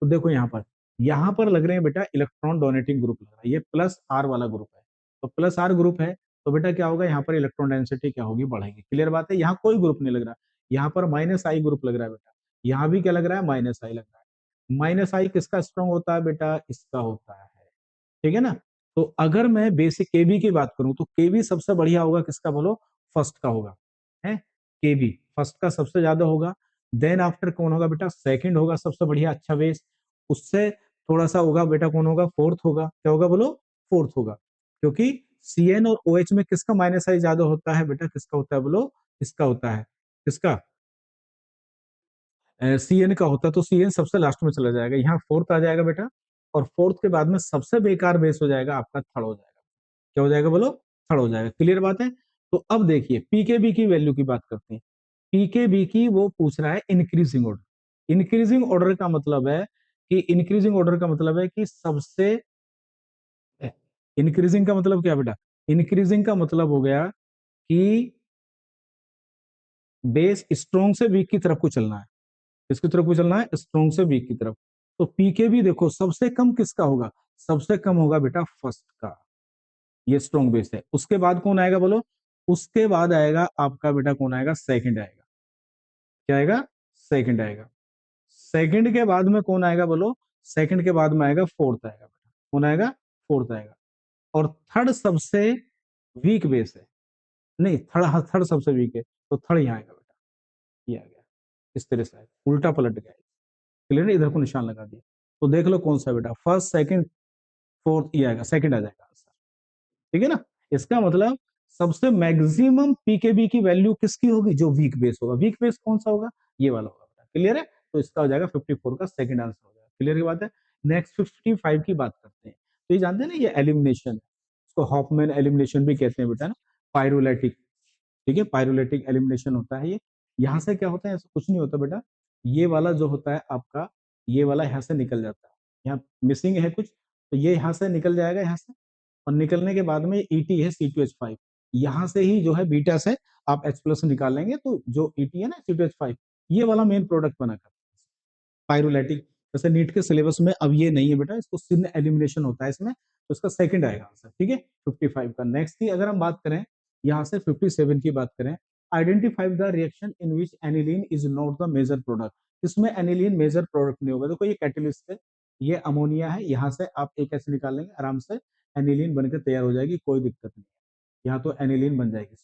तो देखो यहाँ पर यहाँ पर लग रहे हैं बेटा इलेक्ट्रॉन डोनेटिंग ग्रुप लग रहा है, ये प्लस आर वाला ग्रुप है, तो प्लस आर ग्रुप है तो बेटा क्या होगा, यहाँ पर इलेक्ट्रॉन डेंसिटी क्या होगी, बढ़ेगी। क्लियर बात है, यहाँ कोई ग्रुप नहीं लग रहा, यहाँ पर माइनस आई ग्रुप लग रहा है बेटा, यहाँ भी क्या लग रहा है, माइनस आई लग रहा है। माइनस आई किसका स्ट्रॉन्ग होता है बेटा, इसका होता है, ठीक है ना। तो अगर मैं बेसिक केबी की बात करूं तो केबी सबसे बढ़िया होगा किसका बोलो, फर्स्ट का होगा, है केबी फर्स्ट का सबसे ज्यादा होगा। देन आफ्टर कौन होगा बेटा, सेकंड होगा सबसे बढ़िया अच्छा बेस, उससे थोड़ा सा होगा बेटा कौन होगा, फोर्थ होगा, क्या होगा बोलो, फोर्थ होगा। क्योंकि सीएन और ओएच में किसका माइनस आई ज्यादा होता है बेटा, किसका होता है बोलो, इसका होता है, किसका, सीएन का होता है, तो सीएन सबसे लास्ट में चला जाएगा, यहाँ फोर्थ आ जाएगा बेटा, और फोर्थ के बाद में सबसे बेकार बेस हो जाएगा आपका, थर्ड हो जाएगा, क्या हो जाएगा बोलो, थर्ड हो जाएगा। क्लियर बात है। तो अब देखिए पीकेबी की वैल्यू की बात करते हैं, पीकेबी की वो पूछ रहा है इंक्रीजिंग ऑर्डर। इंक्रीजिंग ऑर्डर का मतलब है कि इंक्रीजिंग ऑर्डर का मतलब है कि सबसे, इंक्रीजिंग का मतलब क्या बेटा, इंक्रीजिंग का मतलब हो गया कि बेस स्ट्रोंग से वीक की तरफ को चलना है, किसकी तरफ को चलना है, स्ट्रोंग से वीक की तरफ। तो पीकेबी देखो सबसे कम किसका होगा, सबसे कम होगा बेटा फर्स्ट का, ये स्ट्रॉन्ग बेस है। उसके बाद कौन आएगा बोलो, उसके बाद आएगा आपका बेटा कौन आएगा, सेकंड आएगा, क्या आएगा, सेकंड आएगा। सेकंड के बाद में कौन आएगा बोलो, सेकंड के बाद में आएगा फोर्थ आएगा बेटा, कौन आएगा, फोर्थ आएगा। और थर्ड सबसे वीक बेस है, नहीं थर्ड, थर्ड सबसे वीक है, तो थर्ड यहाँ आएगा बेटा, ये आ गया, इस तरह से उल्टा पलट गया। क्लियर है, इधर को निशान लगा दिया। तो देख लो कौन सा बेटा, फर्स्ट सेकंड फोर्थ, ये आएगा, सेकंड आ जाएगा आंसर, ठीक है ना। इसका मतलब सबसे मैक्सिमम पीकेबी की वैल्यू किसकी होगी, जो वीक बेस होगा। वीक बेस कौन सा होगा, ये वाला होगा। क्लियर है, तो इसका हो जाएगा 54 का सेकंड आंसर हो जाएगा। क्लियर की बात है। नेक्स्ट 55 की बात करते हैं, तो ये जानते हैं ना, ये एलिमिनेशन है, इसको हॉफमैन एलिमिनेशन भी कहते हैं बेटा ना, पायरोलैटिक, ठीक है, पायरोलैटिक एलिमिनेशन होता है ये। यहाँ से क्या होता है, ऐसा कुछ नहीं होता बेटा, ये वाला जो होता है आपका, ये वाला यहाँ से निकल जाता है, यहाँ मिसिंग है कुछ, तो ये यहाँ से निकल जाएगा यहाँ से, और निकलने के बाद में ईटी है C2H5, यहाँ से ही जो है बीटा से आप H प्लस निकाल लेंगे, तो जो ईटी है ना C2H5, ये वाला मेन प्रोडक्ट बना कर पायरोलैटिक। जैसे नीट के सिलेबस में अब ये नहीं है बेटा, इसको सिन एलिमिनेशन होता है इसमें, तो इसका सेकंड आएगा आंसर, ठीक है 55 का। नेक्स्ट की अगर हम बात करें, यहाँ से 57 की बात करें, identify the reaction in which aniline is not the major product. इसमें एनिलीन मेजर प्रोडक्ट नहीं होगा। देखो ये कैटेलिस्ट है, ये अमोनिया है, यहाँ से आप एक ऐसे निकाल लेंगे आराम से, एनिलीन बनकर तैयार हो जाएगी, कोई दिक्कत नहीं है, यहाँ तो एनिलीन बन जाएगी,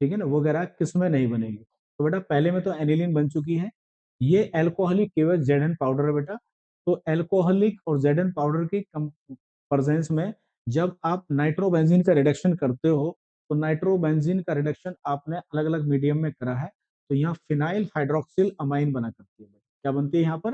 ठीक है ना। वगैरह किसमें नहीं बनेगी। तो बेटा पहले में तो एनिलीन बन चुकी है, ये एल्कोहलिक केवल जेडन पाउडर है बेटा। तो एल्कोहलिक और जेडन पाउडर की प्रेजेंस में जब आप नाइट्रोबेंजीन का रिडक्शन करते हो, तो नाइट्रोबेंजीन का रिडक्शन आपने अलग अलग मीडियम में करा है, तो यहाँ फिनाइल हाइड्रोक्सिल अमाइन बना करती है। क्या बनती है यहाँ पर,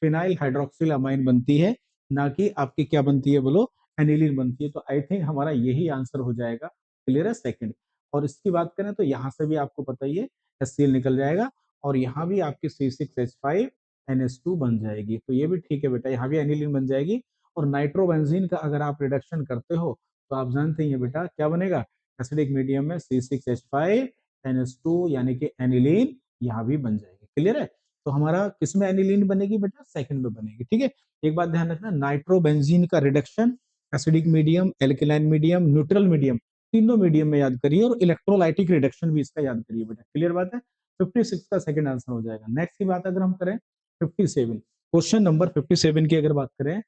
फिनाइल हाइड्रोक्सिल अमाइन बनती है, ना कि आपकी क्या बनती है बोलो, एनिलीन बनती है। तो आई थिंक हमारा यही आंसर हो जाएगा। क्लियर है, सेकंड। और इसकी बात करें तो यहाँ से भी आपको पता ही है, HCl निकल जाएगा, और यहाँ भी आपकी C6H5NH2 बन जाएगी, तो ये भी ठीक है बेटा, यहाँ भी एनिलीन बन जाएगी। और नाइट्रोबेंजीन का अगर आप रिडक्शन करते हो, तो आप जानते हैं बेटा क्या बनेगा, एसिडिक मीडियम में C6H5NH2 यानी कि एनिलीन यहाँ भी बन जाएगी। क्लियर है। तो हमारा किसमें एनिलीन बनेगी बेटा, सेकंड में बनेगी, ठीक है। एक बात ध्यान रखना, नाइट्रोबेंजीन का reduction acidic medium, alkaline medium, neutral medium, तीनों मीडियम में याद करिए, और इलेक्ट्रोलाइटिक रिडक्शन भी इसका याद करिए बेटा। क्लियर बात है। 56 का सेकंड आंसर हो जाएगा। नेक्स्ट की बात अगर हम करें 57, क्वेश्चन नंबर 57 की अगर बात करें,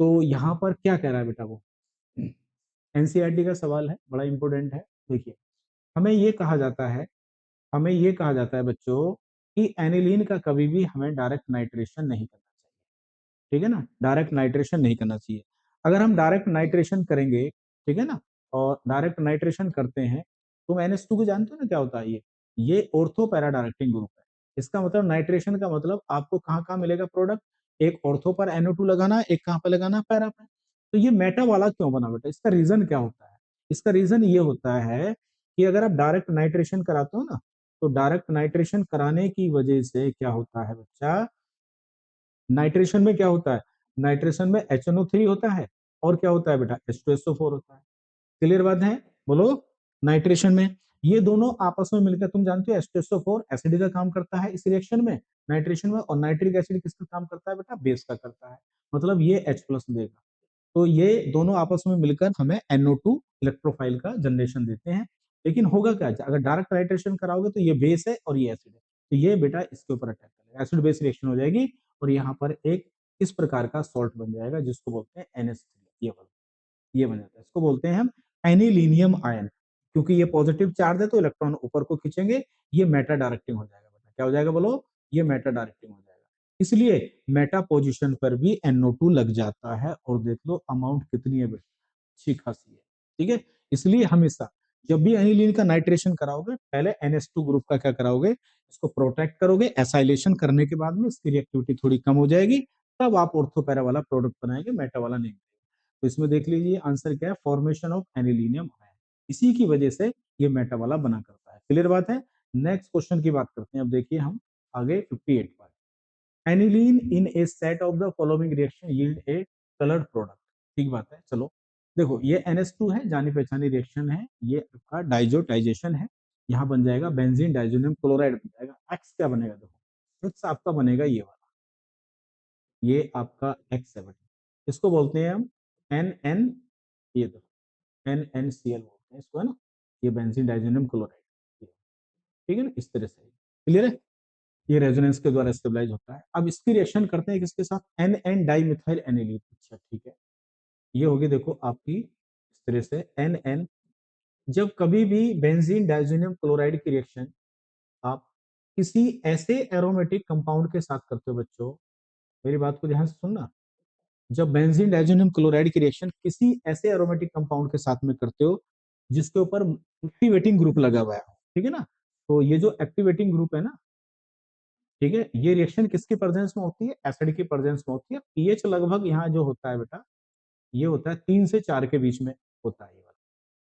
तो यहाँ पर क्या कह रहा है बेटा वो, एनसीईआरटी का सवाल है, बड़ा इंपॉर्टेंट है। देखिए हमें ये कहा जाता है, हमें ये कहा जाता है बच्चों, कि एनिलीन का कभी भी हमें डायरेक्ट नाइट्रेशन नहीं करना चाहिए, ठीक है ना, डायरेक्ट नाइट्रेशन नहीं करना चाहिए। अगर हम डायरेक्ट नाइट्रेशन करेंगे, ठीक है ना, और डायरेक्ट नाइट्रेशन करते हैं, तुम NH2 को जानते हो ना क्या होता है, ये ऑर्थो पैरा डायरेक्टिंग ग्रुप है। इसका मतलब नाइट्रेशन का मतलब आपको कहाँ कहाँ मिलेगा प्रोडक्ट, एक ऑर्थो पर NO2 लगाना, एक कहाँ पे लगाना, पैरा पे। तो ये मेटा वाला क्यों बना बेटा, इसका रीजन क्या होता है, इसका रीजन ये होता है कि अगर आप डायरेक्ट नाइट्रेशन कराते हो ना, तो डायरेक्ट नाइट्रेशन कराने की वजह से क्या होता है बच्चा, नाइट्रेशन में क्या होता है, नाइट्रेशन में HNO3 होता है, और क्या होता है बेटा, H2SO4 होता है। क्लियर बात है, बोलो। नाइट्रेशन में ये दोनों आपस में मिलकर, तुम जानते हो H2SO4 एसिड का काम करता है इस रिएक्शन में, नाइट्रेशन में, और नाइट्रिक एसिड किसका काम करता है बेटा, बेस का करता है, मतलब ये H प्लस देगा। तो ये दोनों आपस में मिलकर हमें NO2 इलेक्ट्रोफाइल का जनरेशन देते हैं। लेकिन होगा क्या, अगर डायरेक्ट नाइट्रेशन कराओगे तो ये बेस है और ये एसिड है, तो ये बेटा इसके ऊपर अटैक करेगा, एसिड बेस रिएक्शन हो जाएगी, और यहाँ पर एक इस प्रकार का सॉल्ट बन जाएगा जिसको बोलते हैं NH3। ये बन जाता है, इसको बोलते हैं हम एनिलीनियम आयन। क्योंकि ये पॉजिटिव चार्ज है तो इलेक्ट्रॉन ऊपर को खींचेंगे, ये मेटा डायरेक्टिंग हो जाएगा बेटा, क्या हो जाएगा बोलो, ये मेटा डायरेक्टिंग हो जाएगा। इसलिए मेटा पोजीशन पर भी NO2 लग जाता है, और देख लो अमाउंट कितनी है बेटा, अच्छी खासी है, ठीक है। इसलिए हमेशा जब भी एनिलीन का नाइट्रेशन कराओगे, पहले NH2 ग्रुप का क्या कराओगे, इसको प्रोटेक्ट करोगे, एसाइलेशन करने के बाद में इसकी रिएक्टिविटी थोड़ी कम हो जाएगी, तब आप ऑर्थोपैरा वाला प्रोडक्ट बनाएंगे, मेटा वाला नहीं। तो इसमें देख लीजिए आंसर क्या है, फॉर्मेशन ऑफ एनिलीनियम आयन, इसी की वजह से ये मेटा वाला बना करता है। क्लियर बात है। नेक्स्ट क्वेश्चन की बात करते हैं, अब देखिए हम आगे 58 पर, aniline in A set of the following reaction yield A coloured product. ठीक बात है, चलो देखो ये NH2 है, जानी पहचानी रिएक्शन है, ये आपका डाइजोटाइजेशन है, यहाँ बन जाएगा बेंजीन डाइजोनियम क्लोराइड बन जाएगा। एक्स क्या बनेगा, देखो एक्स आपका बनेगा ये वाला, ये आपका एक्स है बेटा, इसको बोलते हैं हम NN, ये देखो NNCl बोलते हैं इसको, है ना, ये बेंजीन डाइजोनियम क्लोराइड, ठीक है ना, इस तरह से। क्लियर है, ये रेजोनेंस के द्वारा स्टेबलाइज होता है। अब इसकी रिएक्शन करते हैं किसके साथ, NN डाइमिथाइल एनिलीन। अच्छा ठीक है, ये होगी देखो आपकी इस तरह से NN। जब कभी भी बेंजीन डाइजोनियम क्लोराइड की रिएक्शन आप किसी ऐसे एरोमेटिक कंपाउंड के साथ करते हो बच्चों, मेरी बात को ध्यान से सुनना, जब बेंजीन डाइजोनियम क्लोराइड की रिएक्शन किसी ऐसे एरोमेटिक कंपाउंड के साथ में करते हो जिसके ऊपर एक्टिवेटिंग ग्रुप लगा हुआ है, ठीक है ना, तो ये जो एक्टिवेटिंग ग्रुप है ना, ठीक है, ये रिएक्शन किसकी प्रेजेंस में होती है, एसिड की प्रेजेंस में होती है। पीएच लगभग यहाँ जो होता है बेटा, ये होता है 3 से 4 के बीच में होता है ये वाला।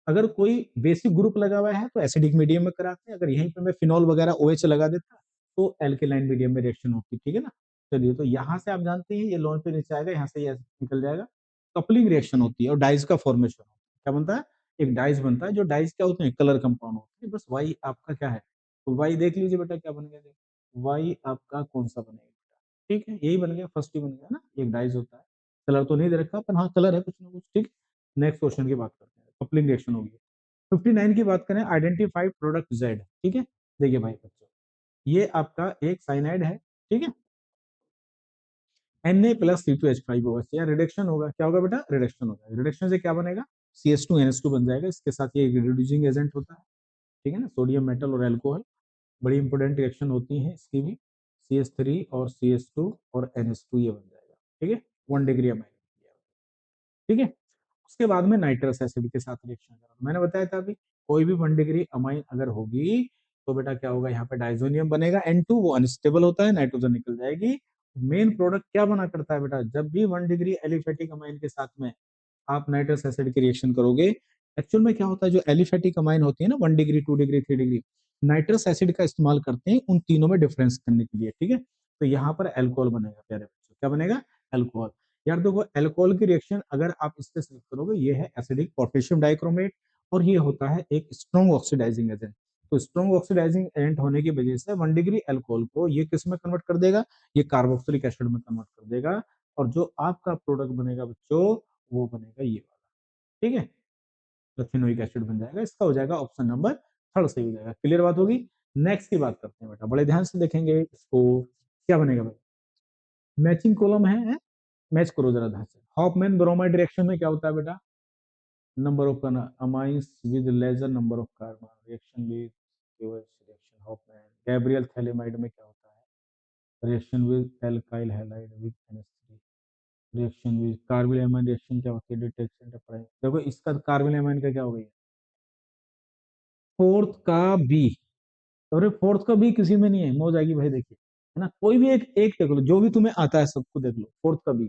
अगर कोई बेसिक ग्रुप लगा हुआ है तो एसिडिक मीडियम में कराते हैं, अगर यहीं पर मैं फिनॉल वगैरह OH लगा देता तो एल्केलाइन मीडियम में रिएक्शन होती, ठीक है ना। चलिए, तो यहाँ से आप जानते हैं ये लोन पे नीचे आएगा, यहाँ से ये निकल जाएगा, कपलिंग रिएक्शन होती है और डाइज का फॉर्मेशन होता है। क्या बनता है, एक डाइज बनता है, जो डाइज क्या होते हैं, कलर कंपाउंड होते हैं। बस वाई आपका क्या है, तो वाई देख लीजिए बेटा क्या बनेगा, वाई आपका कौन सा बनेगा, ठीक है, यही बन गया, फर्स्ट ही बन गया ना, एक डाइज होता है, कलर तो नहीं दे रखा पर हाँ कलर है कुछ ना कुछ, ठीक। नेक्स्ट क्वेश्चन की बात करते हैं, कपलिंग रिएक्शन होगी। 59 की बात करें, आइडेंटिफाइड प्रोडक्ट जेड, ठीक है। देखिए भाई बच्चों, ये आपका एक साइनाइड है, ठीक है, Na+C2H5 होगा, या रिडक्शन होगा, क्या होगा बेटा, रिडक्शन होगा, रिडक्शन से क्या बनेगा, CH2NH2 बन जाएगा, इसके साथ ये रिड्यूसिंग एजेंट होता है, ठीक है ना, सोडियम मेटल और एल्कोहल, बड़ी इंपॉर्टेंट रिएक्शन होती है इसकी भी, CH3 और CH2 और NH2 ये बन जाएगा, ठीक है, 1 डिग्री अमाइन, ठीक है। उसके बाद में नाइट्रस एसिड के साथ रिएक्शन करो, मैंने बताया था अभी, कोई भी 1 डिग्री अमाइन अगर होगी तो बेटा क्या होगा, यहाँ पे डाइजोनियम बनेगा N2, वो अनस्टेबल होता है, नाइट्रोजन निकल जाएगी। मेन प्रोडक्ट क्या बना करता है बेटा, जब भी 1 डिग्री एलिफेटिक अमाइन के साथ में आप नाइट्रस एसिड की रिएक्शन करोगे, एक्चुअल में क्या होता है, जो एलिफेटिक अमाइन होती है ना, 1 degree 2 degree 3 degree, nitrous acid का इस्तेमाल करते हैं उन तीनों में डिफरेंस करने के लिए, ठीक है। तो यहाँ पर एल्कोहल बनेगा प्यारे बच्चों, क्या बनेगा, एल्कोहल। यार देखो एल्कोहल की रिएक्शन अगर आप इससे सिलेक्ट करोगे, ये है एसिडिक पोटेशियम डाइक्रोमेट, और ये होता है एक स्ट्रॉन्ग ऑक्सीडाइजिंग एजेंट। तो स्ट्रॉन्ग ऑक्सीडाइजिंग एजेंट होने की वजह से 1 डिग्री एल्कोहल को ये किस में कन्वर्ट कर देगा, ये कार्बोक्सिलिक एसिड में कन्वर्ट कर देगा, और जो आपका प्रोडक्ट बनेगा बच्चों, वो बनेगा ये वाला, ठीक है, रथिनोइक एसिड बन जाएगा। इसका हो जाएगा ऑप्शन नंबर थर्ड सही हो जाएगा। क्लियर बात होगी। नेक्स्ट की बात करते हैं बेटा, बड़े ध्यान से देखेंगे इसको, क्या बनेगा भाई, मैचिंग कॉलम है, मैच करो जरा ध्यान से। हॉफमैन ब्रोमाइड रिएक्शन में क्या होता है बेटा, number of amines with lesser number of carbon, reaction with reaction Hoffmann. Gabriel phthalimide में क्या होता है, reaction with alkyl halide with NH3, reaction with carbyl amine reaction क्या होती है, डिटेक्शन प्राइम। देखो इसका कार्बिल एमाइन का क्या हो गया, फोर्थ का बी, अरे फोर्थ का बी किसी में नहीं है, मौज आएगी भाई, देखिए है ना, कोई भी एक एक देख लो, जो भी तुम्हें आता है सबको देख लो, फोर्थ का बी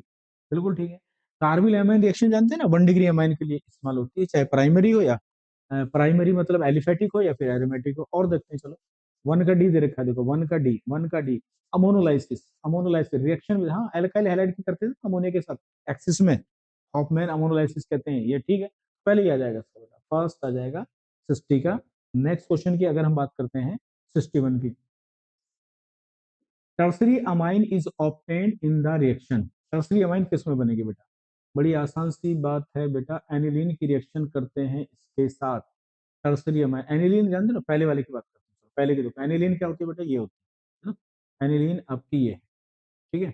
बिल्कुल ठीक है। कार्बिल एमाइन रिएक्शन जानते हैं ना, 1 डिग्री अमाइन के लिए इस्तेमाल होती है, चाहे प्राइमरी हो या प्राइमरी मतलब एलिफेटिक हो या फिर एरोमेटिक हो। और देखते हैं चलो, 1 का डी दे रखा है, देखो 1 का डी अमोनोलाइसिस, अमोनोलाइसिस रिएक्शन में, हाँ एल्काइल हैलाइड की करते हैं ना अमोनिया के साथ एक्सिस में, हॉफमैन अमोनोलाइसिस कहते हैं, ये ठीक है, पहले ही आ जाएगा इसका बेटा, फर्स्ट आ जाएगा सिस्टी का। नेक्स्ट क्वेश्चन की अगर हम बात करते हैं 61 की, tertiary amine is obtained in the reaction. Tertiary amine किस में बनेगी बेटा? बड़ी आसान सी बात है बेटा, एनिलीन की रिएक्शन करते हैं इसके साथ, टर्सरी अमाइन। एनिलीन जानते हो ना, पहले वाले की बात करते हैं, पहले की देखो एनिलीन क्या होती है बेटा, ये होती है ना एनिलीन आपकी, ये है, ठीक है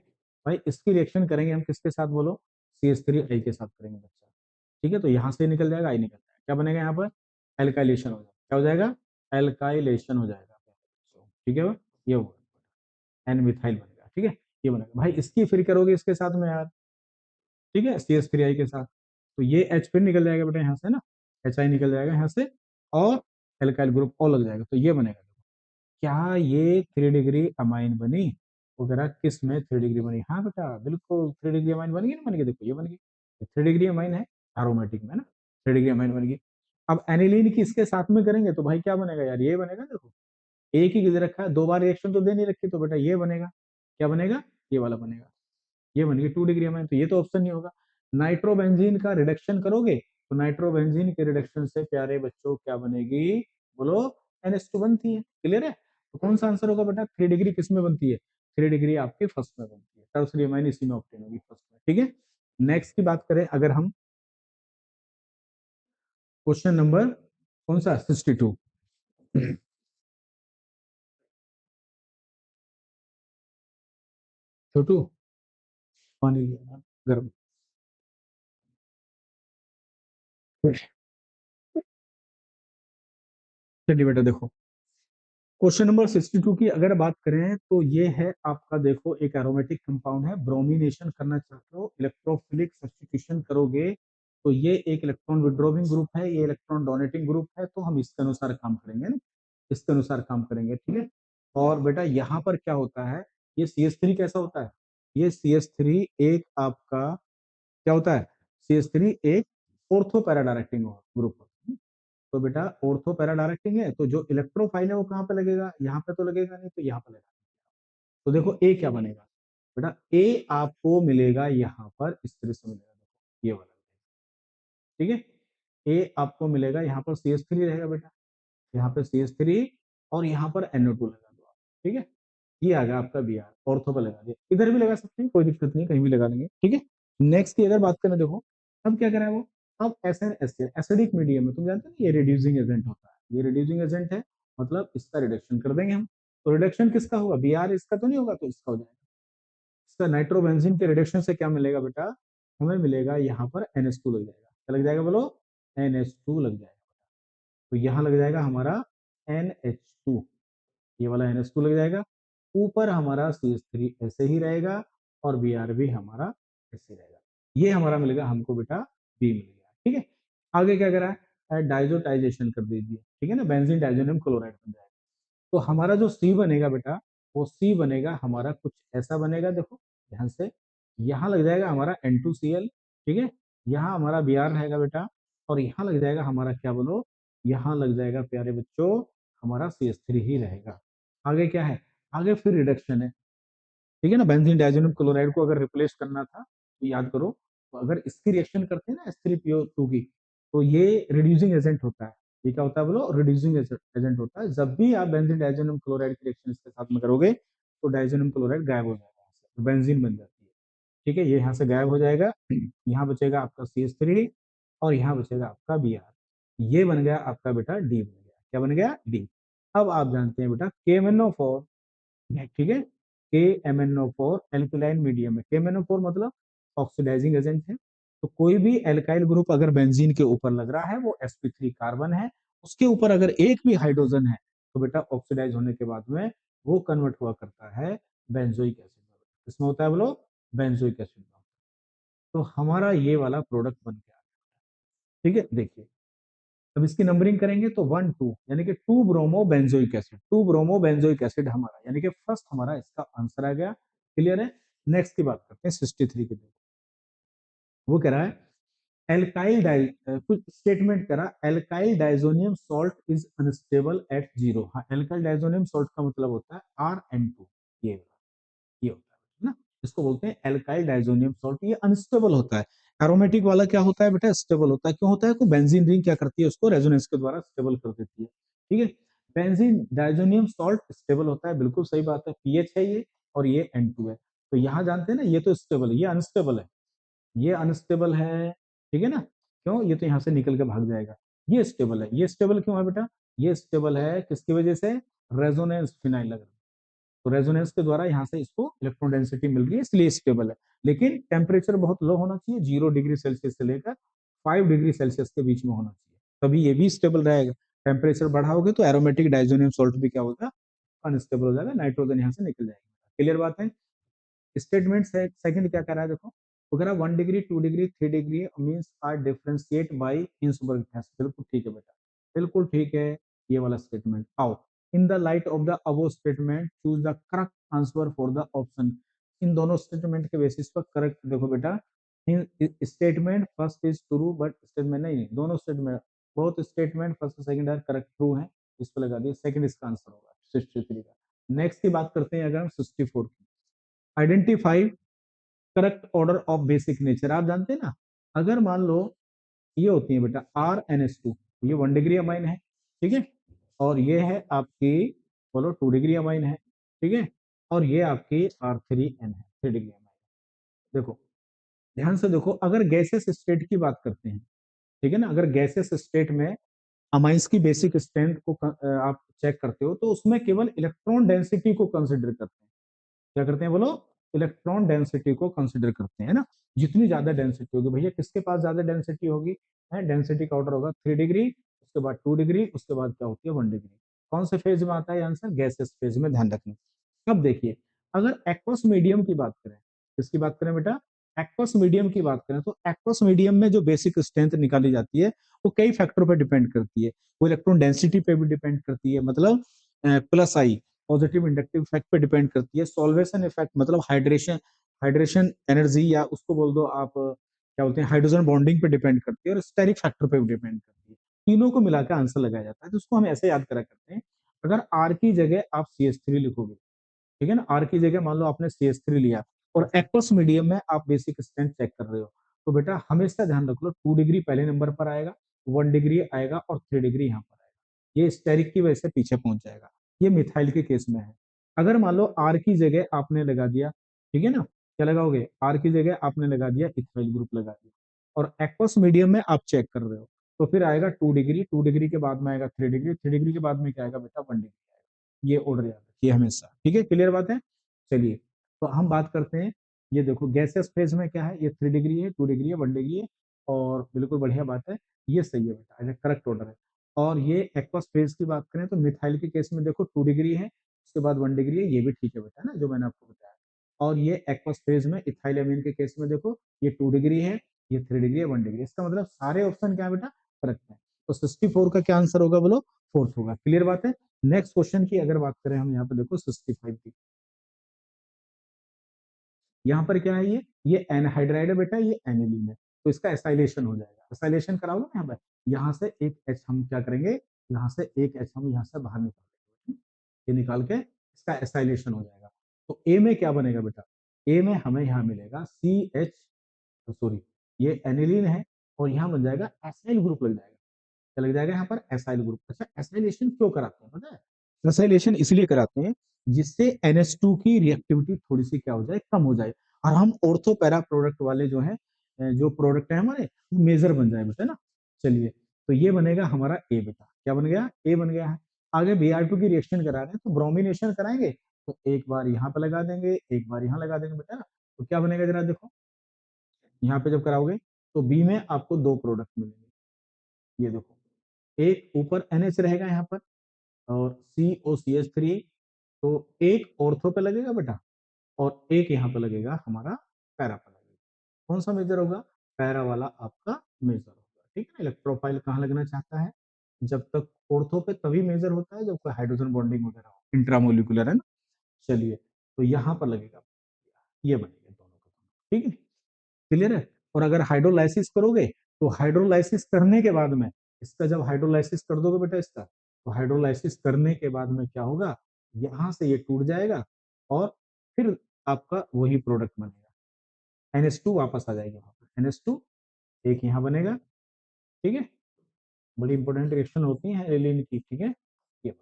भाई। इसकी रिएक्शन करेंगे हम किसके साथ बोलो, CH3 के साथ करेंगे बच्चा, ठीक है। तो यहाँ से निकल जाएगा, आई निकल जाएगा, क्या बनेगा यहाँ पर, एल्काइलेशन हो जाएगा, क्या हो जाएगा, एल्काइलेशन हो जाएगा, ठीक है। ये होगा एन मिथाइल बनेगा, ठीक है, ये बनेगा भाई। इसकी फिर करोगे इसके साथ में यार, ठीक है, CH3 के साथ, तो ये H फिर निकल जाएगा बेटा यहाँ से ना, HI निकल जाएगा यहाँ से, और एल्काइल ग्रुप और लग जाएगा, तो ये बनेगा। क्या ये 3 डिग्री अमाइन बनी? वो कह रहा किस में 3 डिग्री बनी? हाँ बेटा बिल्कुल 3 डिग्री अमाइन बन गई ना, बन गई, देखो ये बन गई, 3 डिग्री अमाइन है एरोमेटिक में ना, 3 डिग्री अमाइन बन गई। अब एनिलीन की इसके साथ में करेंगे तो भाई क्या बनेगा यार, ये बनेगा, देखो एक ही दे रखा है, दो बार रिएक्शन तो दे नहीं रखी, तो बेटा ये बनेगा, क्या बनेगा, ये वाला बनेगा, ये बन गई 2 डिग्री अमाइन, तो ये तो ऑप्शन नहीं होगा। नाइट्रोबेंजीन का रिडक्शन करोगे तो नाइट्रोबेंजीन के रिडक्शन से प्यारे बच्चों क्या बनेगी, बोलो, NH2 बनती है, क्लियर है। तो कौन सा आंसर होगा बेटा, 3 डिग्री किस में बनती है, 3 डिग्री आपकी फर्स्ट में बनती है, टर्सरी अमाइन इसी में ऑब्टेन होगी फर्स्ट में, ठीक है। नेक्स्ट की बात करें अगर हम, क्वेश्चन नंबर कौन सा, 62। छोटू पानी लिया गर्म। चलिए बेटा देखो, क्वेश्चन नंबर 62 की अगर बात करें तो ये है आपका, देखो एक एरोमेटिक कंपाउंड है, ब्रोमिनेशन करना चाहते हो, इलेक्ट्रोफिलिक सब्स्टिट्यूशन करोगे, तो ये एक इलेक्ट्रॉन विड्रॉविंग ग्रुप है, ये इलेक्ट्रॉन डोनेटिंग ग्रुप है, तो हम इसके अनुसार काम करेंगे ना, इसके अनुसार काम करेंगे, ठीक है। और बेटा यहाँ पर क्या होता है, ये CH3 कैसा होता है, ये CH3 एक आपका क्या होता है, CH3 एक ऑर्थो पैरा डायरेक्टिंग ग्रुप होता है। तो बेटा ऑर्थो पैरा डायरेक्टिंग है, तो जो इलेक्ट्रोफाइल है वो कहाँ पे लगेगा, यहाँ पे तो लगेगा नहीं, तो यहाँ पे लगेगा। तो देखो ए क्या बनेगा बेटा, ए आपको मिलेगा यहाँ पर इस तरह से मिलेगा, देखो ये वाला, ठीक है। ए आपको मिलेगा यहाँ पर CH3 रहेगा बेटा, यहाँ पे CH3, और यहाँ पर NO2 लगा दो आप, ठीक है। ये आ गया आपका Br, ऑर्थो पर लगा दिया, इधर भी लगा सकते हैं, कोई दिक्कत नहीं, कहीं भी लगा लेंगे, ठीक है। नेक्स्ट की अगर बात करें, देखो अब क्या करा है वो, अब SnHCl एसिडिक मीडियम में, तुम जानते हो ना ये रिड्यूसिंग एजेंट होता है, ये रिड्यूसिंग एजेंट है, मतलब इसका रिडक्शन कर देंगे हम, तो रिडक्शन किसका होगा, Br इसका तो नहीं होगा, तो इसका हो जाएगा, इसका नाइट्रोबेंजीन के रिडक्शन से क्या मिलेगा बेटा, हमें मिलेगा यहाँ पर NH2 लग जाएगा, क्या लग जाएगा बोलो, NH2 लग जाएगा, तो यहाँ लग जाएगा हमारा NH2, ये वाला NH2 लग जाएगा, ऊपर हमारा CH3 ऐसे ही रहेगा, और Br भी हमारा ऐसे ही रहेगा, ये हमारा मिलेगा हमको बेटा, बी मिल गया, ठीक है। आगे क्या करा है, डाइजोटाइजेशन कर दीजिए, ठीक है ना, बेंजीन डाइजोनियम क्लोराइड बन जाएगा, तो हमारा जो सी बनेगा बेटा, वो सी बनेगा हमारा कुछ ऐसा बनेगा, देखो ध्यान से, यहाँ लग जाएगा हमारा N2Cl, ठीक है, यहाँ हमारा Br रहेगा बेटा, और यहाँ लग जाएगा हमारा क्या बोलो, यहाँ लग जाएगा प्यारे बच्चों हमारा CH3 ही रहेगा। आगे क्या है, आगे फिर रिडक्शन है, ठीक है ना, बेंजीन डाइजोनियम क्लोराइड को अगर रिप्लेस करना था तो याद करो, तो अगर इसकी रिएक्शन करते हैं ना H3PO2 की, तो ये रिड्यूसिंग एजेंट होता है, ये क्या होता है बोलो, रिड्यूसिंग एजेंट होता है। जब भी आप बेंजीन डाइजोनियम क्लोराइड की रिएक्शन इसके साथ में करोगे तो डाइजोनियम क्लोराइड गायब हो जाएगा, तो बेंजीन बन जाती है, ठीक है, ये यहाँ से गायब हो जाएगा, यहाँ बचेगा आपका CH3, और यहाँ बचेगा आपका Br, ये बन गया आपका बेटा डी बन गया, क्या बन गया, डी। अब आप जानते हैं बेटा KMnO4, ठीक है, KMnO4 एल्कलाइन मीडियम है, KMnO4 मतलब ऑक्सीडाइजिंग एजेंट है, तो कोई भी एल्काइल ग्रुप अगर बेंजीन के ऊपर लग रहा है वो sp3 कार्बन है, उसके ऊपर अगर एक भी हाइड्रोजन है तो बेटा ऑक्सीडाइज होने के बाद में वो कन्वर्ट हुआ करता है बेंजोइक एसिड में, किसमें होता है बोलो, बेंजोइक एसिड में, तो हमारा ये वाला प्रोडक्ट बन गया, ठीक है। देखिए अब इसकी नंबरिंग करेंगे तो 1 2 यानी कि 2 bromo benzoic acid, 2 bromo benzoic acid हमारा, यानी कि फर्स्ट हमारा इसका आंसर आ गया, क्लियर है। नेक्स्ट की बात करते हैं 63 की, वो कह रहा है एल्काइल डाइ कुछ स्टेटमेंट करा, alkyl diazonium salt is unstable at 0, हाँ एल्काइल डाइजोनियम सॉल्ट का मतलब होता है RN2, ये होता है ना, इसको बोलते हैं एल्काइल डाइजोनियम सॉल्ट, ये अनस्टेबल होता है। एरोमेटिक वाला क्या होता है बेटा, स्टेबल होता है, क्यों होता है, को बेंजीन रिंग क्या करती है, उसको रेजोनेंस के द्वारा स्टेबल कर देती है, ठीक है। बेंजीन डाइजोनियम सॉल्ट स्टेबल होता है, बिल्कुल सही बात है, पीएच है ये, और ये N2 है। तो यहाँ जानते हैं ना, ये तो स्टेबल है, ये अनस्टेबल है, ये अनस्टेबल है, ठीक है ना, क्यों, ये तो यहाँ से निकल के भाग जाएगा। ये स्टेबल है, ये स्टेबल क्यों है बेटा, ये स्टेबल है किसकी वजह से, रेजोनेंस फिनाइल लग रहा है, तो रेजोनेंस के द्वारा यहाँ से इसको इलेक्ट्रॉन डेंसिटी मिल रही है, इसलिए स्टेबल है। लेकिन टेम्परेचर बहुत लो होना चाहिए, 0 डिग्री सेल्सियस से लेकर 5 डिग्री सेल्सियस के बीच में होना चाहिए, तभी ये भी स्टेबल रहेगा। टेम्परेचर बढ़ाओगे तो एरोमेटिक डाइजोनियम सॉल्ट भी क्या होगा, अनस्टेबल हो जाएगा, नाइट्रोजन यहाँ से निकल जाएगा। क्लियर बात है। स्टेटमेंट सेकंड क्या कह रहा है, देखो, वो कह रहा है 1 degree 2 degree 3 degree amines are differentiate by Hinsberg test. बिल्कुल ठीक है बेटा, बिल्कुल ठीक है, ये वाला स्टेटमेंट। आओ, in the light of the above statement choose the correct answer for the option. इन दोनों स्टेटमेंट के बेसिस पर करेक्ट देखो बेटा, statement first is true but statement नहीं, दोनों स्टेटमेंट, बहुत स्टेटमेंट फर्स्ट और सेकंड आर करेक्ट ट्रू है, इस पर लगा दिया, सेकंड इसका आंसर होगा 63 का। नेक्स्ट की बात करते हैं अगर हम 64 की, identify correct order of basic nature. आप जानते हैं ना, अगर मान लो ये होती है बेटा RnH2, ये 1 डिग्री अमाइन है, ठीक है, और ये है आपकी, बोलो 2 डिग्री अमाइन है, ठीक है, और ये आपकी R3n है, 3 डिग्री अमाइन। देखो ध्यान से देखो, अगर गैसेस स्टेट की बात करते हैं, ठीक है ना, अगर गैसेस स्टेट में अमाइंस की बेसिक स्ट्रेंथ को आप चेक करते हो, तो उसमें केवल इलेक्ट्रॉन डेंसिटी को कंसिडर करते हैं। क्या करते हैं बोलो, इलेक्ट्रॉन डेंसिटी को कंसिडर करते हैं ना, जितनी ज्यादा डेंसिटी होगी भैया, किसके पास ज्यादा डेंसिटी होगी, है डेंसिटी का ऑर्डर होगा 3 डिग्री, उसके बाद 2 डिग्री, उसके बाद क्या होती है 1 डिग्री। कौन से फेज में आता है आंसर, गैसेस फेज में, ध्यान रखना। अब देखिए, अगर एक्वस मीडियम की बात करें, किसकी बात करें बेटा, एक्वस मीडियम की बात करें, तो एक्वस मीडियम में जो बेसिक स्ट्रेंथ निकाली जाती है वो कई फैक्टरों पर डिपेंड करती है, वो इलेक्ट्रॉन डेंसिटी पे भी डिपेंड करती है, मतलब प्लस आई पॉजिटिव इंडक्टिव इफेक्ट पे डिपेंड करती है, सॉल्वेशन इफेक्ट मतलब हाइड्रेशन, हाइड्रेशन एनर्जी या उसको बोल दो आप क्या बोलते हैं, हाइड्रोजन बॉन्डिंग पे डिपेंड करती है, और स्टेरिक फैक्टर पे भी डिपेंड करती है। तीनों को मिलाकर आंसर लगाया जाता है, तो उसको हम ऐसे याद करा करते हैं, अगर आर की जगह आप CH3 लिखोगे, ठीक है ना, आर की जगह मान लो आपने CH3 लिया, और एक्वस मीडियम में आप बेसिक स्ट्रेंथ चेक कर रहे हो, तो बेटा हमेशा ध्यान रख लो 2 डिग्री पहले नंबर पर आएगा, 1 डिग्री आएगा, और 3 डिग्री यहाँ पर आएगा, ये स्टेरिक की वजह से पीछे पहुंच जाएगा। ये मिथाइल के केस में है। अगर मान लो आर की जगह आपने लगा दिया, ठीक है ना, क्या लगाओगे, आर की जगह आपने लगा दिया इथाइल ग्रुप लगा दिया, और एक्वस मीडियम में आप चेक कर रहे हो, तो फिर आएगा 2 डिग्री, 2 डिग्री के बाद में आएगा 3 डिग्री, 3 डिग्री के बाद में क्या आएगा बेटा 1 डिग्री। ये ऑर्डर याद रखिए हमेशा, ठीक है, क्लियर बात है। चलिए, तो हम बात करते हैं, ये देखो गैसेस फेज में क्या है, ये 3 डिग्री है, 2 डिग्री है, 1 डिग्री है, और बिल्कुल बढ़िया बात है, ये सही है बेटा, करेक्ट ऑर्डर है। और ये एक्वस फेज की बात करें तो मिथाइल के केस में देखो 2 डिग्री है, उसके बाद 1 डिग्री है, ये भी ठीक है बेटा ना, जो मैंने आपको बताया। और ये एक्वस फेज में इथाइल अमीन के केस में देखो, ये 2 डिग्री है, ये 3 डिग्री है, 1 डिग्री, इसका मतलब सारे ऑप्शन क्या है बेटा, करेक्ट है। तो 64 का क्या आंसर होगा बोलो, फोर्थ होगा। क्लियर बात है। नेक्स्ट क्वेश्चन की अगर बात करें हम, यहाँ पे देखो 65 की, यहाँ पर क्या है, ये एनहाइड्राइड है बेटा, ये एनिलीन है, तो इसका एसाइलेशन हो जाएगा, एसाइलेशन कराओगे ना यहाँ पर, यहाँ से एक एच हम क्या करेंगे, यहाँ से एक एच हम यहाँ से बाहर निकालेंगे, ये निकाल के इसका एसाइलेशन हो जाएगा। तो ए में क्या बनेगा बेटा, ए में हमें यहाँ मिलेगा CH, सॉरी, ये एनिलीन है, और यहाँ बन जाएगा एसाइल ग्रुप लग जाएगा, क्या लग जाएगा यहाँ पर, एसाइल ग्रुप। अच्छा, एसाइलेशन क्यों कराते हैं पता है, एसाइलेशन इसलिए कराते हैं जिससे NH2 की रिएक्टिविटी थोड़ी सी क्या हो जाए, कम हो जाए, और हम ऑर्थो पैरा प्रोडक्ट वाले जो है, जो प्रोडक्ट है हमारे, मेजर बन जाए बेटा ना। चलिए, तो ये बनेगा हमारा ए बेटा, क्या बन गया, ए बन गया है। आगे Br2 की रिएक्शन करा रहे हैं, तो ब्रोमिनेशन कराएंगे, तो एक बार यहाँ पे लगा देंगे, एक बार यहाँ लगा देंगे बेटा ना, तो क्या बनेगा जरा देखो, यहाँ पे जब कराओगे तो बी में आपको दो प्रोडक्ट मिलेंगे, ये देखो, एक ऊपर NH रहेगा यहाँ पर, और COCH3, तो एक ऑर्थो पे लगेगा बेटा, और एक यहाँ पे लगेगा हमारा पैरा पे लगेगा। कौन सा मेजर होगा, पैरा वाला आपका मेजर होगा, ठीक है। इलेक्ट्रोफाइल कहाँ लगना चाहता है, जब तक ऑर्थो पे तभी मेजर होता है जब कोई हाइड्रोजन बॉन्डिंग वगैरह हो, इंट्रामोलिकुलर है ना। चलिए, तो यहाँ पर लगेगा, ये बनेगा दोनों का, ठीक है, क्लियर है। और अगर हाइड्रोलाइसिस करोगे, तो हाइड्रोलाइसिस करने के बाद में, इसका जब हाइड्रोलाइसिस कर दोगे बेटा इसका, तो हाइड्रोलाइसिस करने के बाद में क्या होगा, यहाँ से ये टूट जाएगा, और फिर आपका वही प्रोडक्ट बनेगा, NH2 वापस आ जाएगी वहां पर, NH2 एक यहाँ बनेगा, ठीक है, बड़ी इंपॉर्टेंट रिएक्शन होती है एलिन की, ठीक है, ये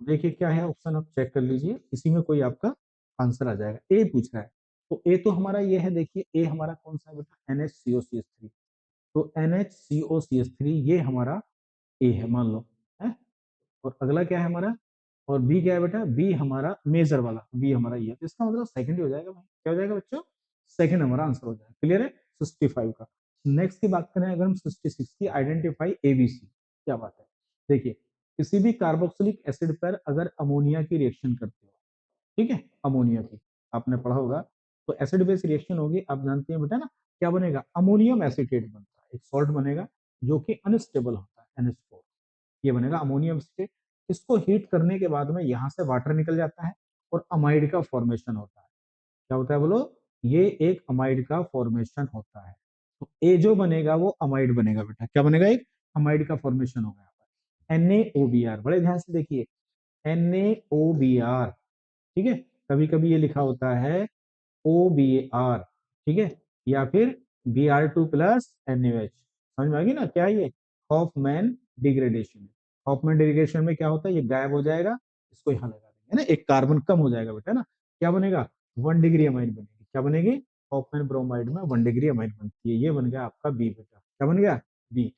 देखिए क्या है ऑप्शन, आप चेक कर लीजिए, इसी में कोई आपका आंसर आ जाएगा। ए पूछ रहा है, तो ए तो हमारा ये है, देखिए ए हमारा कौन सा है बेटा, NHCOCH3। तो NHCOCH3 ये हमारा ए है मान लो, है। और अगला क्या है हमारा, और बी क्या है बेटा, बी हमारा मेजर वाला, बी हमारा ये है, तो इसका मतलब सेकंड ही हो जाएगा भाई। क्या हो जाएगा बच्चों, सेकंड हमारा आंसर हो जाएगा। क्लियर है, 65 का। नेक्स्ट की बात करें अगर हम 66 की, आइडेंटिफाई एबीसी। क्या बात है, देखिए किसी भी कार्बोक्सिलिक एसिड पर अगर अमोनिया की रिएक्शन करते हो, ठीक है, अमोनिया की, आपने पढ़ा होगा, तो एसिड बेस रिएक्शन होगी, आप जानते हैं बेटा ना, क्या बनेगा, अमोनियम एसीटेट बनता है, एक सॉल्ट बनेगा जो कि अनस्टेबल होता है, NH4, ये बनेगा अमोनियम एसीटेट। इसको हीट करने के बाद में यहाँ से वाटर निकल जाता है और अमाइड का फॉर्मेशन होता है। क्या होता है बोलो, ये एक अमाइड का फॉर्मेशन होता है। तो ए जो बनेगा वो अमाइड बनेगा बेटा, क्या बनेगा, एक अमाइड का फॉर्मेशन होगा यहाँ पर। NaOBr, बड़े ध्यान से देखिए, NaOBr, ठीक है, कभी कभी ये लिखा होता है OBr, ठीक है, या फिर Br2 + NaOH, समझ में आ गई ना क्या है ये, हॉफमैन डिग्रेडेशन। हॉफमैन डिग्रेडेशन में क्या होता है, ये गायब हो जाएगा, इसको यहाँ लगा देंगे ना, एक कार्बन कम हो जाएगा बेटा ना, क्या बनेगा, 1 डिग्री अमाइन बनेगी। क्या बनेगी, हॉफमैन ब्रोमाइड में 1 डिग्री अमाइन बनती है, ये बन गया आपका बी बेटा। क्या बन गया, बी।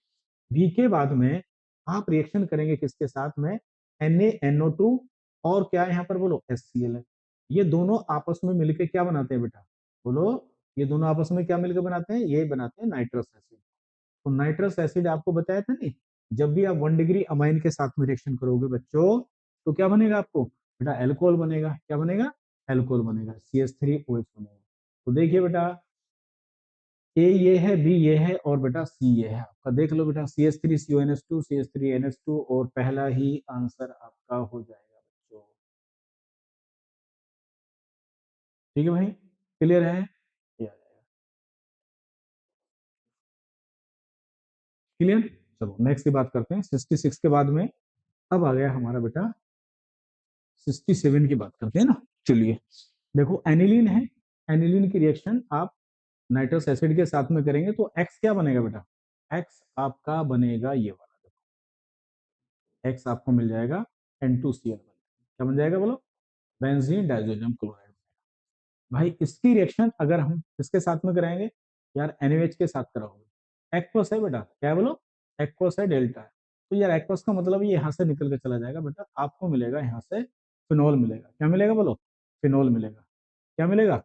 बी के बाद में आप रिएक्शन करेंगे किसके साथ में, NaNO2, और क्या है यहाँ पर बोलो, HCl है। ये दोनों आपस में मिलकर क्या बनाते हैं बेटा, बोलो, ये दोनों आपस में क्या मिलकर बनाते हैं, ये बनाते हैं नाइट्रस एसिड। तो नाइट्रस एसिड आपको बताया था नहीं, जब भी आप 1 डिग्री अमाइन के साथ में रिएक्शन करोगे बच्चों, तो क्या बनेगा आपको बेटा, एल्कोहल बनेगा। क्या बनेगा, एल्कोहल बनेगा, CH3OH बनेगा। तो देखिए बेटा, ए ये है, बी ये है, और बेटा सी ये है आपका, देख लो बेटा, CH3CONH2, CH3NH2, और पहला ही आंसर आपका हो जाएगा बच्चों। ठीक है भाई, क्लियर है, ये आ जाएगा। क्लियर, चलो नेक्स्ट की बात करते हैं, 66 के बाद में अब आ गया हमारा बेटा 67 की बात करते हैं ना। चलिए देखो, एनिलीन है, एनिलीन की रिएक्शन आप नाइट्रस एसिड के साथ में करेंगे तो एक्स क्या बनेगा बेटा, एक्स आपका बनेगा ये वाला, देखो एक्स आपको मिल जाएगा N2Cl, क्या बन जाएगा बोलो, बेंजीन डाइजोनियम क्लोराइड। भाई इसकी रिएक्शन अगर हम किसके साथ में कराएंगे, यार NaOH के साथ कराओगे, एक्वस है बेटा, क्या है बोलो, एक्वस है, डेल्टा है। तो यार एक्वस का मतलब ये यहाँ से निकल के चला जाएगा बेटा, आपको मिलेगा यहाँ से फिनोल मिलेगा। क्या मिलेगा बोलो, फिनोल मिलेगा। क्या मिलेगा,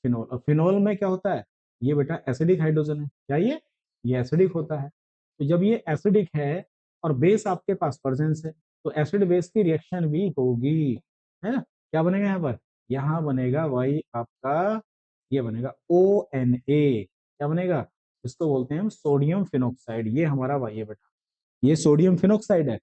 फिनोल। और फिनोल में क्या होता है, ये बेटा एसिडिक हाइड्रोजन है, क्या ये एसिडिक होता है। तो जब ये एसिडिक है और बेस आपके पास प्रेजेंस है, तो एसिड बेस की रिएक्शन भी होगी, है ना। क्या बनेगा यहाँ पर, यहाँ बनेगा भाई आपका, ये बनेगा ONA। क्या बनेगा, इसको बोलते हैं हम सोडियम फिनोक्साइड, ये हमारा भाई है बेटा, ये सोडियम फिनोक्साइड है।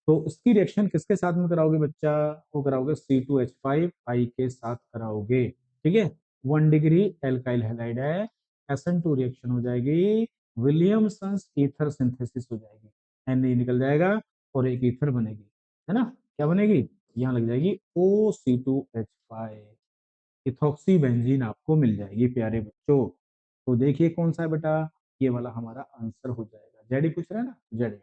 तो इसकी रिएक्शन किसके साथ में कराओगे बच्चा, वो कराओगे C2H5 के साथ कराओगे, ठीक है। 1 डिग्री एल्काइल हैलाइड है, SN2 रिएक्शन हो जाएगी, विलियमसन्स ईथर सिंथेसिस हो जाएगी, Na निकल जाएगा और एक ईथर बनेगी, है ना। क्या बनेगी, यहाँ लग जाएगी O C2H5, इथॉक्सी बेंजीन आपको मिल जाएगी प्यारे बच्चों। तो देखिए कौन सा है बेटा, ये वाला हमारा आंसर हो जाएगा, जेडी पूछ रहा है ना, जेडी,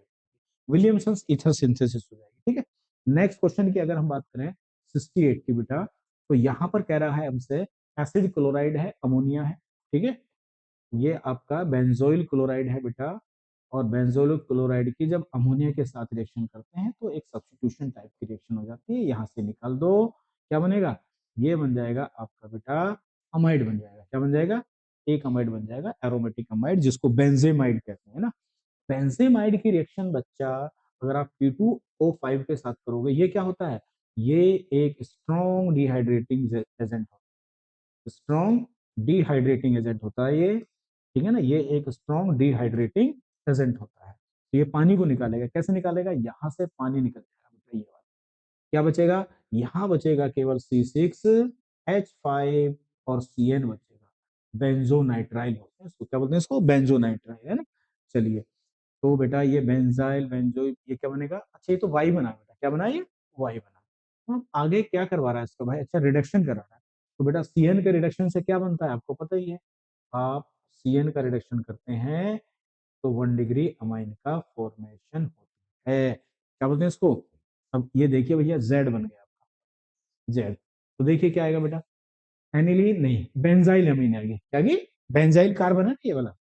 विलियमसन्स ईथर सिंथेसिस हो जाएगी, ठीक है। नेक्स्ट क्वेश्चन की अगर हम बात करें 68 की बेटा, तो यहाँ पर कह रहा है हमसे एसिड क्लोराइड है, अमोनिया है, ठीक है, ये आपका बेंजोइल क्लोराइड है बेटा। और बेंजोइल क्लोराइड की जब अमोनिया के साथ रिएक्शन करते हैं तो एक सब्स्टिट्यूशन टाइप की रिएक्शन हो जाती है, यहाँ से निकाल दो, क्या बनेगा, ये बन जाएगा आपका बेटा अमाइड बन जाएगा। क्या बन जाएगा, एक अमाइड बन जाएगा, एरोमेटिक अमाइड, जिसको बेंजेमाइड कहते हैं ना। बेंजेमाइड की रिएक्शन बच्चा अगर आप P2O5 के साथ करोगे, ये क्या होता है, ये एक strong dehydrating agent, strong dehydrating agent होता है ये, ठीक है ना, ये एक स्ट्रॉन्ग डिहाइड्रेटिंग एजेंट होता है। तो ये पानी को निकालेगा, कैसे निकालेगा, यहाँ से पानी निकल जाएगा बेटा, ये वाला क्या बचेगा, यहाँ बचेगा केवल C6H5 और CN बचेगा, बेंजोनाइट्राइल होते हैं इसको, क्या बोलते हैं इसको, बेंजोनाइट्राइल, है ना। चलिए, तो बेटा ये बेंजाइल बेंजो ये क्या बनेगा, अच्छा ये तो वाई बना बेटा, क्या बना ये, वाई बना। तो अब आगे क्या करवा रहा है इसका भाई, अच्छा रिडक्शन करा रहा है। तो बेटा CN के रिडक्शन से क्या बनता है आपको पता ही है, आप CN का रिडक्शन करते हैं तो 1 डिग्री अमाइन का फॉर्मेशन होता है, क्या बोलते हैं इसको, अब ये देखिए भैया जेड बन गया आपका, जेड। तो देखिए क्या आएगा बेटा, एनिलीन नहीं, बेंजाइल अमीन आएगी, क्या की बेंजाइल कार्बन है ना ये वाला,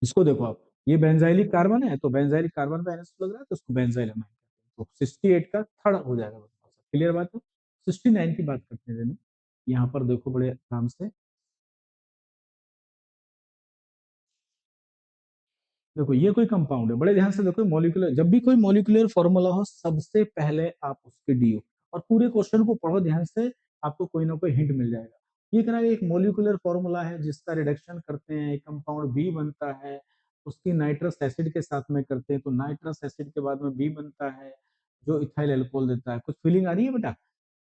इसको देखो आप, ये बेंजाइलिक कार्बन है, तो बेंजाइलिक कार्बन पे NH लग रहा है तो उसको बेंजाइल अमीन कहते हैं। तो 68 का थर्ड हो जाएगा, क्लियर बात है। 69 की बात करते हैं देने, यहाँ पर देखो बड़े आराम से, देखो ये कोई कंपाउंड है, बड़े ध्यान से देखो, मॉलिक्यूलर, जब भी कोई मॉलिक्यूलर फॉर्मूला हो सबसे पहले आप उसके डीओ, और पूरे क्वेश्चन को पढ़ो ध्यान से, आपको कोई ना कोई हिंट मिल जाएगा। ये कह रहा है एक मॉलिक्यूलर फॉर्मूला है जिसका रिडक्शन करते हैं, एक कंपाउंड बी बनता है, उसकी नाइट्रस एसिड के साथ में करते हैं तो नाइट्रस एसिड के बाद में बी बनता है, जो इथाइल एल्कोहल देता है। कुछ फीलिंग आ रही है बेटा,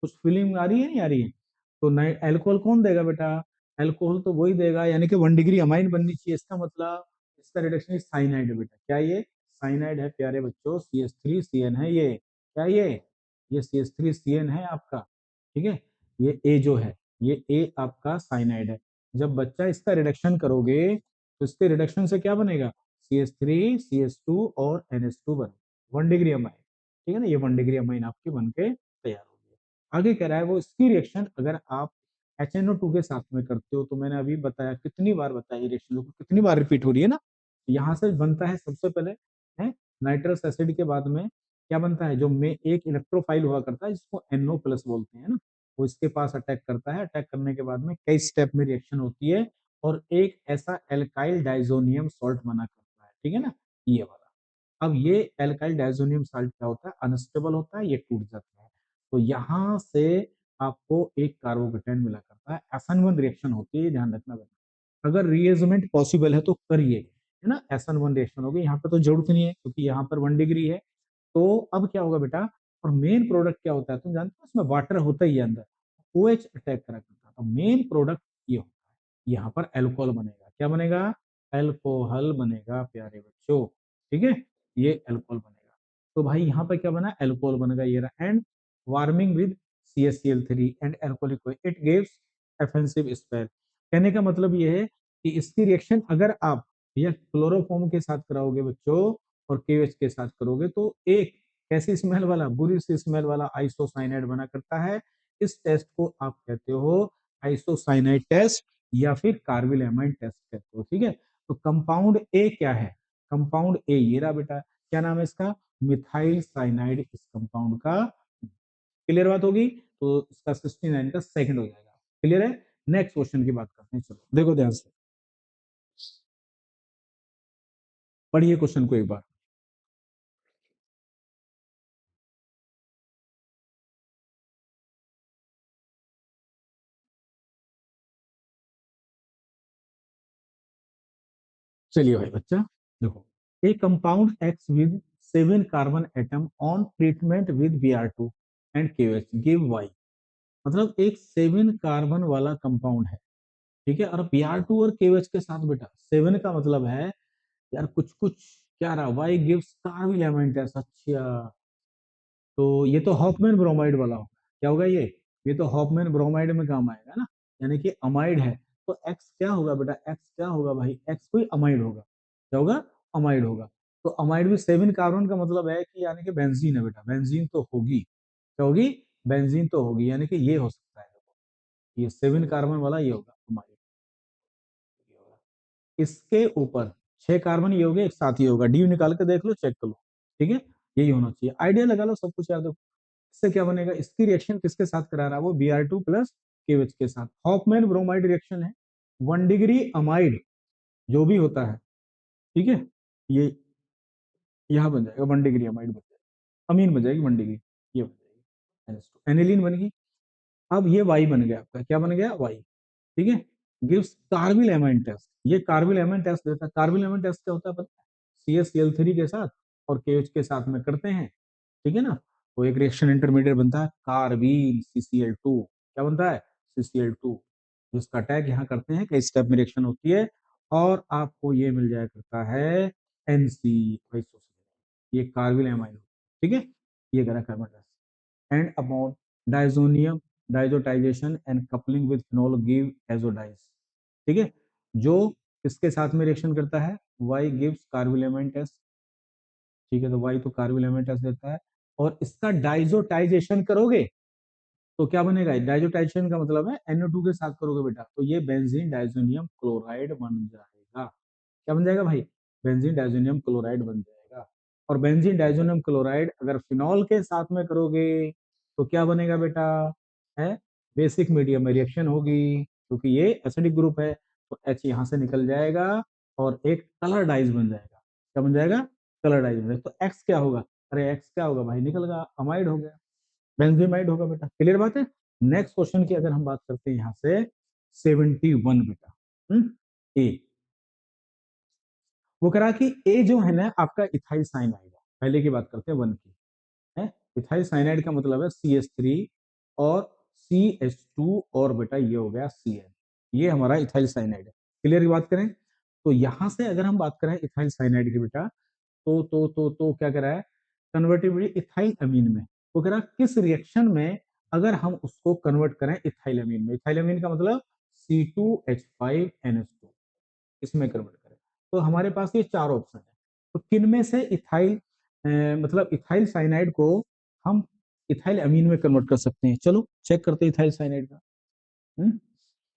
कुछ फीलिंग आ रही है नहीं आ रही है? तो एल्कोहल कौन देगा बेटा, एल्कोहल तो वही देगा, यानी कि 1 डिग्री अमाइन बननी चाहिए, इसका मतलब इसका रिडक्शन इज साइनाइड है बेटा, क्या ये साइनाइड है प्यारे बच्चों, CH3CN है ये, क्या ये CH3CN है आपका, ठीक है। ये ए जो है, ये ए आपका साइनाइड है। जब बच्चा इसका रिडक्शन करोगे तो इसके रिडक्शन से क्या बनेगा, CH3CH2 और NH2 बने, 1 डिग्री अमाइन, ठीक है ना, ये 1 डिग्री अमाइन आपकी बन के तैयार होगी। आगे कह रहा है वो इसकी रिएक्शन अगर आप HNO2 के साथ में करते हो, तो मैंने अभी बताया, कितनी बार बताया, रिएक्शन कितनी बार रिपीट हो रही है ना, यहाँ से बनता है सबसे पहले है नाइट्रस एसिड के बाद में क्या बनता है, जो में एक इलेक्ट्रोफाइल हुआ करता है जिसको NO प्लस बोलते हैं ना, वो इसके पास अटैक करता है, अटैक करने के बाद में कई स्टेप में रिएक्शन होती है, और एक ऐसा एल्काइल डाइजोनियम सॉल्ट बना करता है, ठीक है ना, ये वाला। अब ये एल्काइल डाइजोनियम सॉल्ट क्या होता है, अनस्टेबल होता है, ये टूट जाता है। तो यहाँ से आपको एक कार्बोकेटाइन मिला करता है, SN1 रिएक्शन होती है, ध्यान रखना बेटा। अगर रीअरेंजमेंट पॉसिबल है तो करिए, है ना, SN1 रिएक्शन होगी, यहाँ पे तो जरूरत नहीं है क्योंकि यहाँ पर 1 डिग्री है। तो अब क्या होगा बेटा, और मेन प्रोडक्ट क्या होता है तुम जानते हो, उसमें वाटर होता ही है अंदर, OH अटैक करा करता है, तो मेन प्रोडक्ट ये होता है, यहाँ पर एल्कोहल बनेगा, क्या बनेगा, एल्कोहल बनेगा प्यारे बच्चों, ठीक है, ये एल्कोहल बनेगा। तो भाई यहाँ पर क्या बना, एल्कोहल बनेगा, ये रहा, and warming with CaCl3 and alcoholic, it gives offensive spell. कहने का मतलब ये है कि इसकी रिएक्शन अगर आप या क्लोरोफॉर्म के साथ कराओगे बच्चों और KOH के साथ करोगे, तो एक कैसी स्मेल वाला, बुरी सी स्मेल वाला आइसोसाइनाइड बना करता है। इस टेस्ट को आप कहते हो आइसोसाइनाइड टेस्ट या फिर कार्बिल एमाइड टेस्ट कहते हो, ठीक है। तो कंपाउंड ए क्या है, कंपाउंड ए ये रहा बेटा, क्या नाम है इसका, मिथाइल साइनाइड, इस कंपाउंड का। क्लियर बात होगी, तो इसका 69 का सेकंड हो जाएगा, क्लियर है। नेक्स्ट क्वेश्चन की बात करते हैं, चलो देखो ध्यान से, पढ़िए क्वेश्चन को एक बार। चलिए भाई बच्चा, देखो, a compound X with 7 carbon atom on treatment with Br2 and KOH give Y. मतलब एक 7 कार्बन वाला कंपाउंड है, ठीक है, और Br2 और KOH के साथ बेटा, 7 का मतलब है यार कुछ कुछ, क्या रहा, वाई गिव्स कार्बिल एलिमेंट, अच्छा, तो ये तो हॉफमैन ब्रोमाइड वाला होगा, क्या होगा ये तो हॉफमैन ब्रोमाइड में काम आएगा ना, यानी कि अमाइड है। तो एक्स क्या होगा बेटा, एक्स क्या होगा भाई, एक्स कोई अमाइड होगा, क्या होगा, अमाइड होगा। तो अमाइड में 7 कार्बन का मतलब है कि यानी कि बेंजीन है बेटा, बेंजीन तो होगी, क्या होगी, बेंजीन तो होगी, यानी कि ये हो सकता है, ये 7 कार्बन वाला ये होगा अमाइड, इसके ऊपर 6 कार्बन ये हो गए, एक साथ ये होगा, डी निकाल के देख लो, चेक कर लो, ठीक है, यही होना चाहिए, आइडिया लगा लो, सब कुछ याद हो। इससे क्या बनेगा, इसकी रिएक्शन किसके साथ करा रहा है वो, Br2 प्लस KOH के साथ, हॉफमैन ब्रोमाइड रिएक्शन है, 1 डिग्री अमाइड जो भी होता है, ठीक है, ये यहाँ बन जाएगा 1 डिग्री अमाइड बन जाएगा, अमीन बन जाएगी 1 डिग्री, ये बन जाएगी NH2, एनिलीन बन गई। अब ये वाई बन गया आपका, क्या बन गया, वाई, ठीक है। गिव्स कार्बिल एमाइन टेस्ट, ये कार्बिल एमाइन टेस्ट देता है, कार्बिल एमाइन टेस्ट क्या होता है पता है, CaCl3 के साथ और KOH के साथ में करते हैं, ठीक है ना, तो एक रिएक्शन इंटरमीडिएट बनता है कार्बीन CCl2, क्या बनता है, CCl2, जिसका अटैक यहाँ करते हैं, कई स्टेप में रिएक्शन होती है, और आपको ये मिल जाया करता है NC, ये कार्बिल एमाइन, ठीक है, ये करा कार्बन डाइऑक्साइड, एंड अमोन diazonium diazotization and coupling with phenol give azo dyes, ठीक है, जो इसके साथ में रिएक्शन करता है, Y gives carbylamine test, ठीक है, तो वाई तो कार्बिल एमाइन टेस्ट देता है, और इसका डाइजोटाइजेशन करोगे तो क्या बनेगा? डाइजोटाइजेशन का मतलब है NO2 के साथ करोगे बेटा, तो ये बेंजीन डाइजोनियम क्लोराइड बन जाएगा। क्या बन जाएगा भाई? बेंजीन डाइजोनियम क्लोराइड बन जाएगा। और बेंजीन डाइजोनियम क्लोराइड अगर फिनॉल के साथ में करोगे तो क्या बनेगा बेटा? है बेसिक मीडियम में रिएक्शन होगी, क्योंकि ये एसिडिक ग्रुप है, तो H यहां से निकल जाएगा और एक कलर डाइज बन जाएगा। क्या बन जाएगा? कलर डाइज बन जाएगा। तो X क्या होगा? अरे X क्या होगा भाई? निकल गया, अमाइड हो गया, बेंजीमाइड होगा बेटा। क्लियर बात है? नेक्स्ट क्वेश्चन की अगर हम बात करते हैं यहाँ से 71 बेटा, ए वो करा कि ए जो है ना आपका इथाइल साइनाइड है। पहले की बात करते हैं 1 की, है इथाइल साइनाइड का मतलब है CH3 और CH2 और बेटा ये हो गया Cl, ये हमारा इथाइल साइनाइड है। क्लियर की बात करें तो यहां से अगर हम बात करें इथाइल साइनाइड की बेटा, तो क्या कह रहा है? कन्वर्टिबिलिटी इथाइल अमीन में, वो कह रहा है किस रिएक्शन में अगर हम उसको कन्वर्ट करें इथाइल अमीन में? इथाइल अमीन का मतलब C2H5NH2, इसमें कन्वर्ट करें तो हमारे पास ये चार ऑप्शन है। तो किन में से इथाइल मतलब इथाइल साइनाइड को हम इथाइल अमीन में कन्वर्ट कर सकते हैं? चलो चेक करते हैं इथाइल साइनाइड का। हम्म?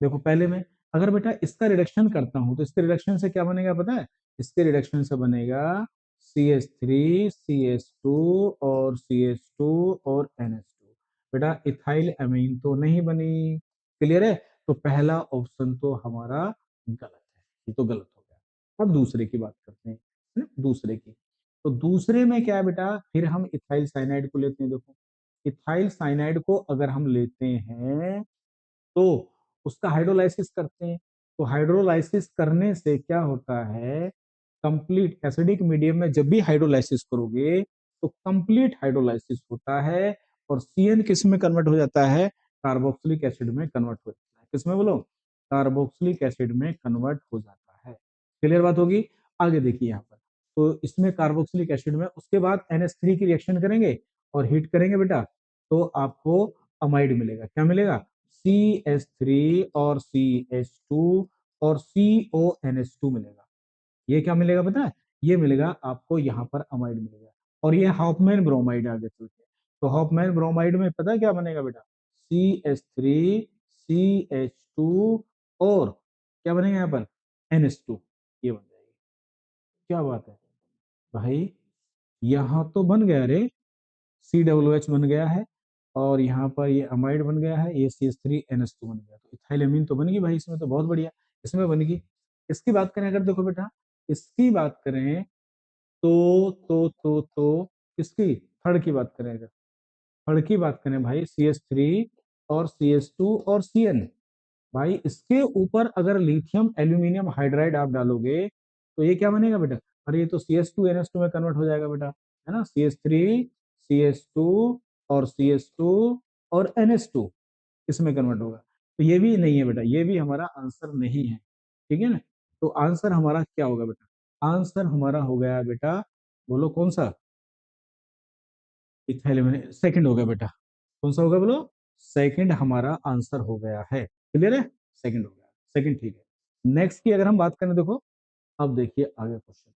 देखो पहले में अगर बेटा इसका रिडक्शन करता हूं तो इसके रिडक्शन से क्या बनेगा पता है? इसके रिडक्शन से बनेगा CH3 CH2 और CH2 और NH2। बेटा इथाइल अमीन तो नहीं बनी। क्लियर है? तो पहला ऑप्शन तो हमारा गलत है, ये तो गलत हो गया। अब दूसरे की बात करते हैं, है ना? दूसरे की, तो दूसरे में क्या है बेटा? फिर हम इथाइल साइनाइड को लेते हैं। देखो इथाइल साइनाइड को अगर हम लेते हैं तो उसका हाइड्रोलाइसिस करते हैं, तो हाइड्रोलाइसिस करने से क्या होता है? कंप्लीट एसिडिक मीडियम में जब भी हाइड्रोलाइसिस करोगे तो कंप्लीट हाइड्रोलाइसिस होता है और CN किस में कन्वर्ट हो जाता है? कार्बोक्सिलिक एसिड में कन्वर्ट हो जाता है। किसमें बोलो? कार्बोक्सिलिक एसिड में कन्वर्ट हो जाता है। क्लियर बात होगी? आगे देखिए यहाँ पर, तो इसमें कार्बोक्सिलिक एसिड में उसके बाद NH3 की रिएक्शन करेंगे और हीट करेंगे बेटा, तो आपको अमाइड मिलेगा। क्या मिलेगा? CH3 और CH2 और CONH2 मिलेगा। ये क्या मिलेगा पता है? ये मिलेगा आपको यहाँ पर अमाइड मिलेगा। और ये हॉफमैन ब्रोमाइड आगे चल के, तो हॉफमैन ब्रोमाइड में पता है क्या बनेगा बेटा? CH3 CH2 और क्या बनेगा यहाँ पर? NH2, ये बन जाएगी। क्या बात है भाई, यहाँ तो बन गया रे, COOH बन गया है और यहाँ पर ये अमाइड बन गया है, ये CH3NH2 बन गया, तो इथाइल अमीन तो बनेगी भाई इसमें, तो बहुत बढ़िया, इसमें बनेगी। इसकी बात करें अगर, देखो बेटा इसकी बात करें तो किसकी? थर्ड की बात करें अगर, थर्ड की बात करें भाई CH3 और CH2 और CN, भाई इसके ऊपर अगर लिथियम एल्यूमिनियम हाइड्राइड आप डालोगे तो ये क्या बनेगा बेटा? अरे ये तो CH2NH2 में कन्वर्ट हो जाएगा बेटा, है ना? CH3 CH2 और CH2 और NH2 इसमें कन्वर्ट होगा। तो ये भी नहीं है बेटा, ये भी हमारा आंसर नहीं है। ठीक है ना? तो आंसर हमारा क्या होगा बेटा? आंसर हमारा हो गया बेटा, बोलो कौन सा? इथाइल सेकंड हो गया बेटा। कौन सा होगा बोलो? सेकंड हमारा आंसर हो गया है। क्लियर है? सेकंड हो गया, सेकंड ठीक है। नेक्स्ट की अगर हम बात करें, देखो अब देखिए आगे question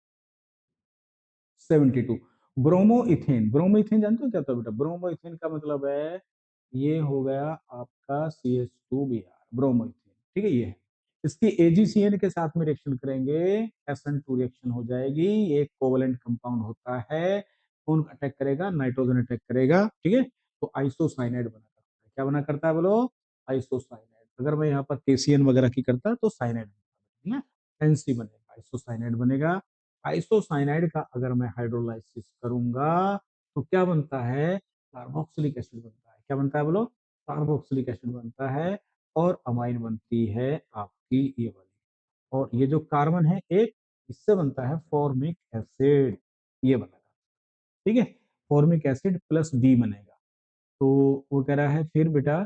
72, bromo ethane. Bromo ethane जानते हो क्या होता है बेटा? ब्रोमो इथेन का मतलब है ये हो गया आपका CH2Br, ब्रोमो इथेन। ठीक है, ये है। इसकी AgCN के साथ में रिएक्शन करेंगे, SN2 रिएक्शन हो जाएगी। ये एक कोवलेंट कंपाउंड होता है, कौन अटैक करेगा? नाइट्रोजन अटैक करेगा। ठीक है, तो आइसोसाइनाइड बना करता है। क्या बना करता है बोलो? आइसोसाइनाइड। अगर मैं यहाँ पर KCN वगैरह की करता तो साइनाइड बनेगा, NC बनेगा, आइसोसाइनाइड बनेगा। आइसोसाइनाइड का अगर मैं हाइड्रोलाइसिस करूंगा तो क्या बनता है? कार्बोक्सिलिक एसिड बनता है। क्या बनता है बोलो? कार्बोक्सिलिक एसिड बनता है और अमाइन बनती है आपकी ये वाली। और ये जो कार्बन है एक, इससे बनता है फॉर्मिक एसिड, ये बनेगा। ठीक है, फॉर्मिक एसिड प्लस बी बनेगा। तो वो कह रहा है फिर बेटा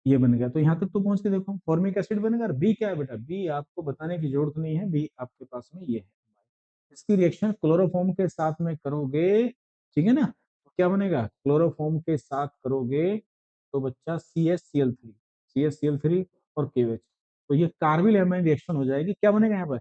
ये बन गया, तो यहाँ तक तो पहुंच के देखो, फॉर्मिक एसिड बनेगा। और बी क्या है बेटा? बी आपको बताने की जरूरत नहीं है, बी आपके पास में ये है। इसकी रिएक्शन क्लोरोफॉर्म के साथ में करोगे, ठीक है ना, तो क्या बनेगा? क्लोरोफॉर्म के साथ करोगे तो बच्चा CH3 और KOH, तो ये कार्बिल एमाइन रिएक्शन हो जाएगी। क्या बनेगा यहाँ पर?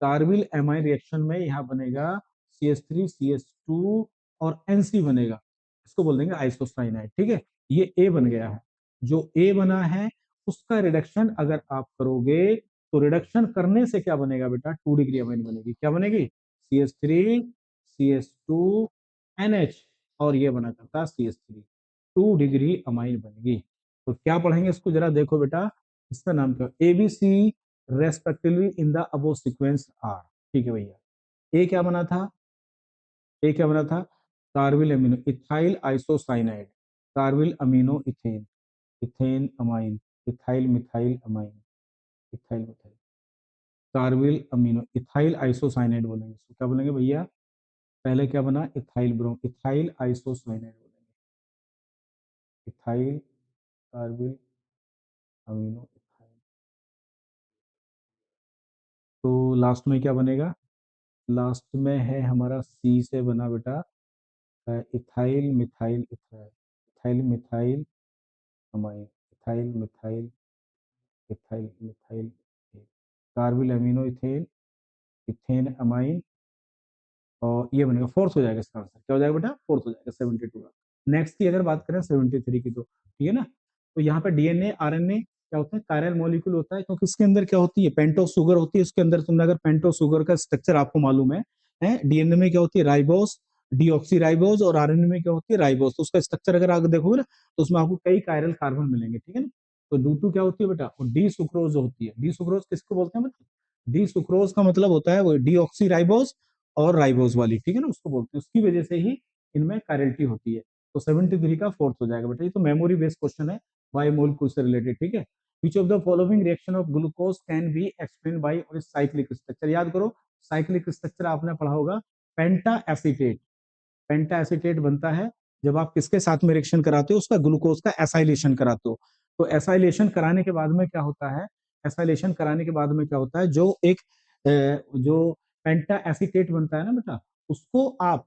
कार्बिल एमाइन रिएक्शन में यहाँ बनेगा CH3 CH2 और NC बनेगा। इसको बोल देंगे आइसोसाइनाइड। ठीक है, ये ए बन गया है। जो ए बना है उसका रिडक्शन अगर आप करोगे तो रिडक्शन करने से क्या बनेगा बेटा, 2 डिग्री अमाइन बनेगी। क्या बनेगी, CH3 CH2 NH, और ये बना करता CH3, 2 डिग्री अमाइन बनेगी। तो क्या पढ़ेंगे इसको जरा देखो बेटा, इसका नाम क्या, ABC respectively in the above sequence are. ठीक है भैया, ए क्या बना था, ए क्या बना था, carbyl amino ethyl isocyanide, carbyl amino ethane, ethane amine, ethyl methyl amine, ethyl methyl, carbyl amino ethyl isocyanide बोलेंगे इसको। क्या बोलेंगे भैया, पहले क्या बना, इथाइल ब्रोम, इथाइल आइसोसाइनाइड बोलेंगे, इथाइल कार्बिल अमीनो इथाइल। तो लास्ट में क्या बनेगा, लास्ट में है हमारा सी से बना बेटा ethyl methyl ethyl, ethyl methyl amine, ethyl methyl, ethyl methyl, carbyl amino ethane, ethane amine, और ये बनेगा फोर्थ हो जाएगा इसका आंसर। क्या हो जाएगा बेटा, फोर्थ हो जाएगा 72 का। नेक्स्ट की अगर बात करें 73 की, तो ठीक है ना। तो यहाँ पे डीएनए आरएनए क्या होता है, कायरल मॉलिक्यूल होता है, क्योंकि इसके अंदर क्या होती है, पेंटोस शुगर होती है इसके अंदर। तुमने अगर पेंटोस शुगर का स्ट्रक्चर आपको मालूम है डीएनए में क्या होती है, राइबोस, डीऑक्सी राइबोस, और आरएनए में क्या होती है, राइबोस। तो उसका स्ट्रक्चर अगर आप देखोगे ना तो उसमें आपको कई कायरल कार्बन मिलेंगे। ठीक है ना। तो डू2 क्या होती है बेटा, डी सुक्रोज होती है। डी सुक्रोज किसको बोलते हैं बेटा, डी सुक्रोज का मतलब होता है वो डीऑक्सी राइबोस और राइबोस वाली, ठीक है ना, उसको बोलते हैं। उसकी वजह से ही इनमें कायरलिटी होती है। तो 73 का फोर्थ हो जाएगा बेटा। ये तो मेमोरी बेस्ड क्वेश्चन है, बाय मोलिक्यूल से रिलेटेड। ठीक है, विच of the following reaction of glucose can be explain by cyclic structure. याद करो, साइक्लिक स्ट्रक्चर आपने पढ़ा होगा, पेंटा एसीटेट, पेंटा एसीटेट बनता है जब आप किसके साथ में रिएक्शन कराते हो, उसका ग्लूकोज का एसाइलेशन कराते हो। तो एसाइलेशन कराने के बाद में क्या होता है, एसाइलेशन कराने के बाद में क्या होता है, जो एक जो पेंटा एसीटेट बनता है ना बेटा, उसको आप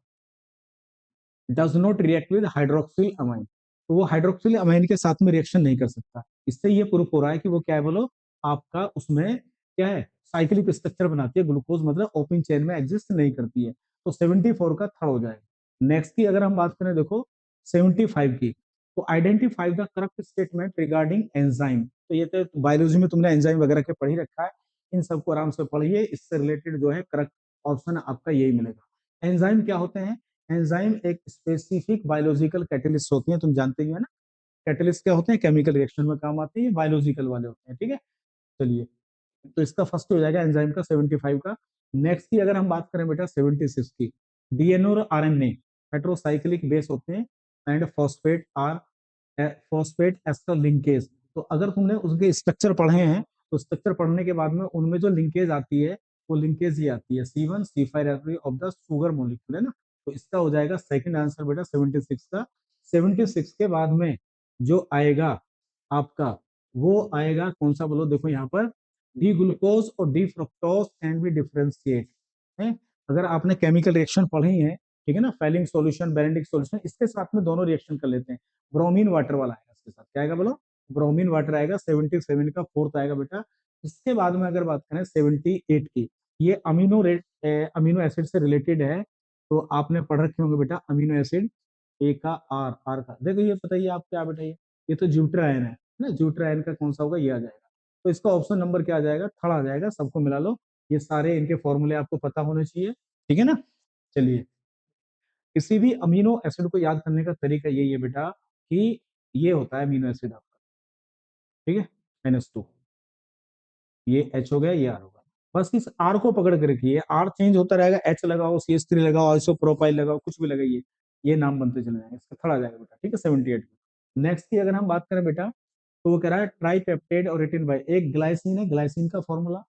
does not react with hydroxyl amine. तो वो हाइड्रोक्सिल अमाइन के साथ में रिएक्शन नहीं कर सकता। इससे ये प्रूफ हो रहा है कि वो क्या है बोलो, आपका उसमें क्या है, साइक्लिक स्ट्रक्चर बनाती है। ग्लूकोज मतलब ओपन चेन में एग्जिस्ट नहीं करती है। तो 74 का थर्ड हो जाएगा। नेक्स्ट की अगर हम बात करें देखो 75 की, तो identify the correct statement regarding enzyme. तो ये तो बायोलॉजी में तुमने एंजाइम वगैरह के पढ़ ही रखा है, इन सबको आराम से पढ़िए। इससे रिलेटेड जो है करेक्ट ऑप्शन आपका यही मिलेगा। एंजाइम क्या होते हैं, एंजाइम एक स्पेसिफिक बायोलॉजिकल कैटलिस्ट होती हैं, तुम जानते ही है ना। कैटलिस्ट क्या होते हैं, केमिकल रिएक्शन में काम आते हैं, बायोलॉजिकल वाले होते हैं। ठीक है, चलिए, तो इसका फर्स्ट हो जाएगा एंजाइम का 75 का। नेक्स्ट की अगर हम बात करें बेटा 76 की, डीएनए और आरएनए हेट्रोसाइक्लिक बेस होते हैं and phosphate are phosphate ester linkage. तो अगर तुमने उसके स्ट्रक्चर पढ़े हैं तो स्ट्रक्चर पढ़ने के बाद में उनमें जो लिंकेज आती है वो लिंकेज ये आती है C1C5 of the sugar molecule, है ना। तो इसका हो जाएगा सेकंड आंसर बेटा 76 का। 76 के बाद में जो आएगा आपका, वो आएगा कौन सा बोलो, देखो यहाँ पर डी ग्लूकोज और D fructose can be differentiate है। अगर आपने केमिकल रिएक्शन पढ़ी है, ठीक है ना, फेलिंग सॉल्यूशन, बेरेंडिक सॉल्यूशन, इसके साथ में दोनों रिएक्शन कर लेते हैं। ब्रोमीन वाटर वाला आएगा इसके साथ, क्या आएगा बोलो, ब्रोमीन वाटर आएगा। 77 का फोर्थ आएगा बेटा। इसके बाद में अगर बात करें 78 की, ये अमीनो एसिड से रिलेटेड है। तो आपने पढ़ रखे होंगे बेटा अमीनो एसिड, ए का आर, आर का देखो, ये बताइए आप क्या बेटा, ये तो ज्यूट्रायन है ना, ज्यूट्रायन का कौन सा होगा, ये आ जाएगा। तो इसका ऑप्शन नंबर क्या आ जाएगा, थर्ड आ जाएगा। सबको मिला लो, ये सारे इनके फॉर्मूले आपको पता होने चाहिए। ठीक है ना। चलिए, किसी भी अमीनो एसिड को याद करने का तरीका यही है बेटा कि ये होता है अमीनो एसिड आपका, ठीक है, NH2, ये H हो गया, ये R होगा। बस इस R को पकड़ के रखिए, R चेंज होता रहेगा, H लगाओ, CH3 लगाओ, आइसोप्रोपाइल लगाओ, कुछ भी लगाइए, ये नाम बनते चले जाएंगे। इसका थर्ड आ जाएगा बेटा। ठीक है, 78। नेक्स्ट की अगर हम बात करें बेटा, तो वो कह रहा है ट्राइपेप्टेड और रिटिन बाय, एक ग्लाइसिन है, ग्लाइसिन का फॉर्मूला,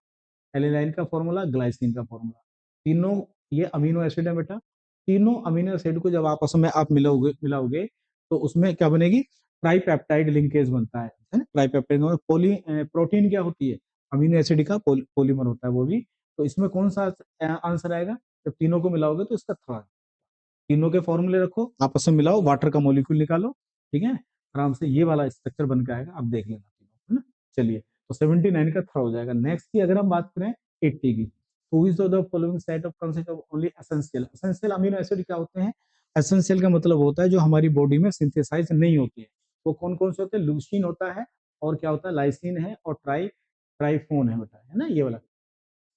एलिनाइन का फॉर्मूला, ग्लाइसिन का फॉर्मूला, तीनों ये अमीनो एसिड है बेटा। तीनों अमीनो एसिड को जब आपस में आप मिलाओगे मिलाओगे तो उसमें क्या बनेगी, ट्राइपेप्टाइड लिंकेज बनता है ना। ट्राइपेप्टाइड और प्रोटीन क्या होती है, अमीनो एसिड का पॉलीमर होता है वो भी। तो इसमें कौन सा आंसर आएगा, जब तीनों को मिलाओगे तो इसका थर्ड। तीनों के फॉर्मूले रखो, आपस में मिलाओ, वाटर का मॉलिक्यूल निकालो, ठीक है, आराम से ये वाला स्ट्रक्चर बन के आएगा, आप देख लेना तीनों, है ना। चलिए, तो 79 का थर्ड हो जाएगा। नेक्स्ट की अगर हम बात करें 80 की, who is the following set of consist of only essential, essential amino acid क्या होते हैं, एसेंशियल का मतलब होता है जो हमारी बॉडी में सिंथेसाइज नहीं होती है। वो कौन कौन से होते हैं? लूसीन होता है, और क्या होता है? लाइसिन है, और ट्राइफोन है बेटा, है ना ये वाला।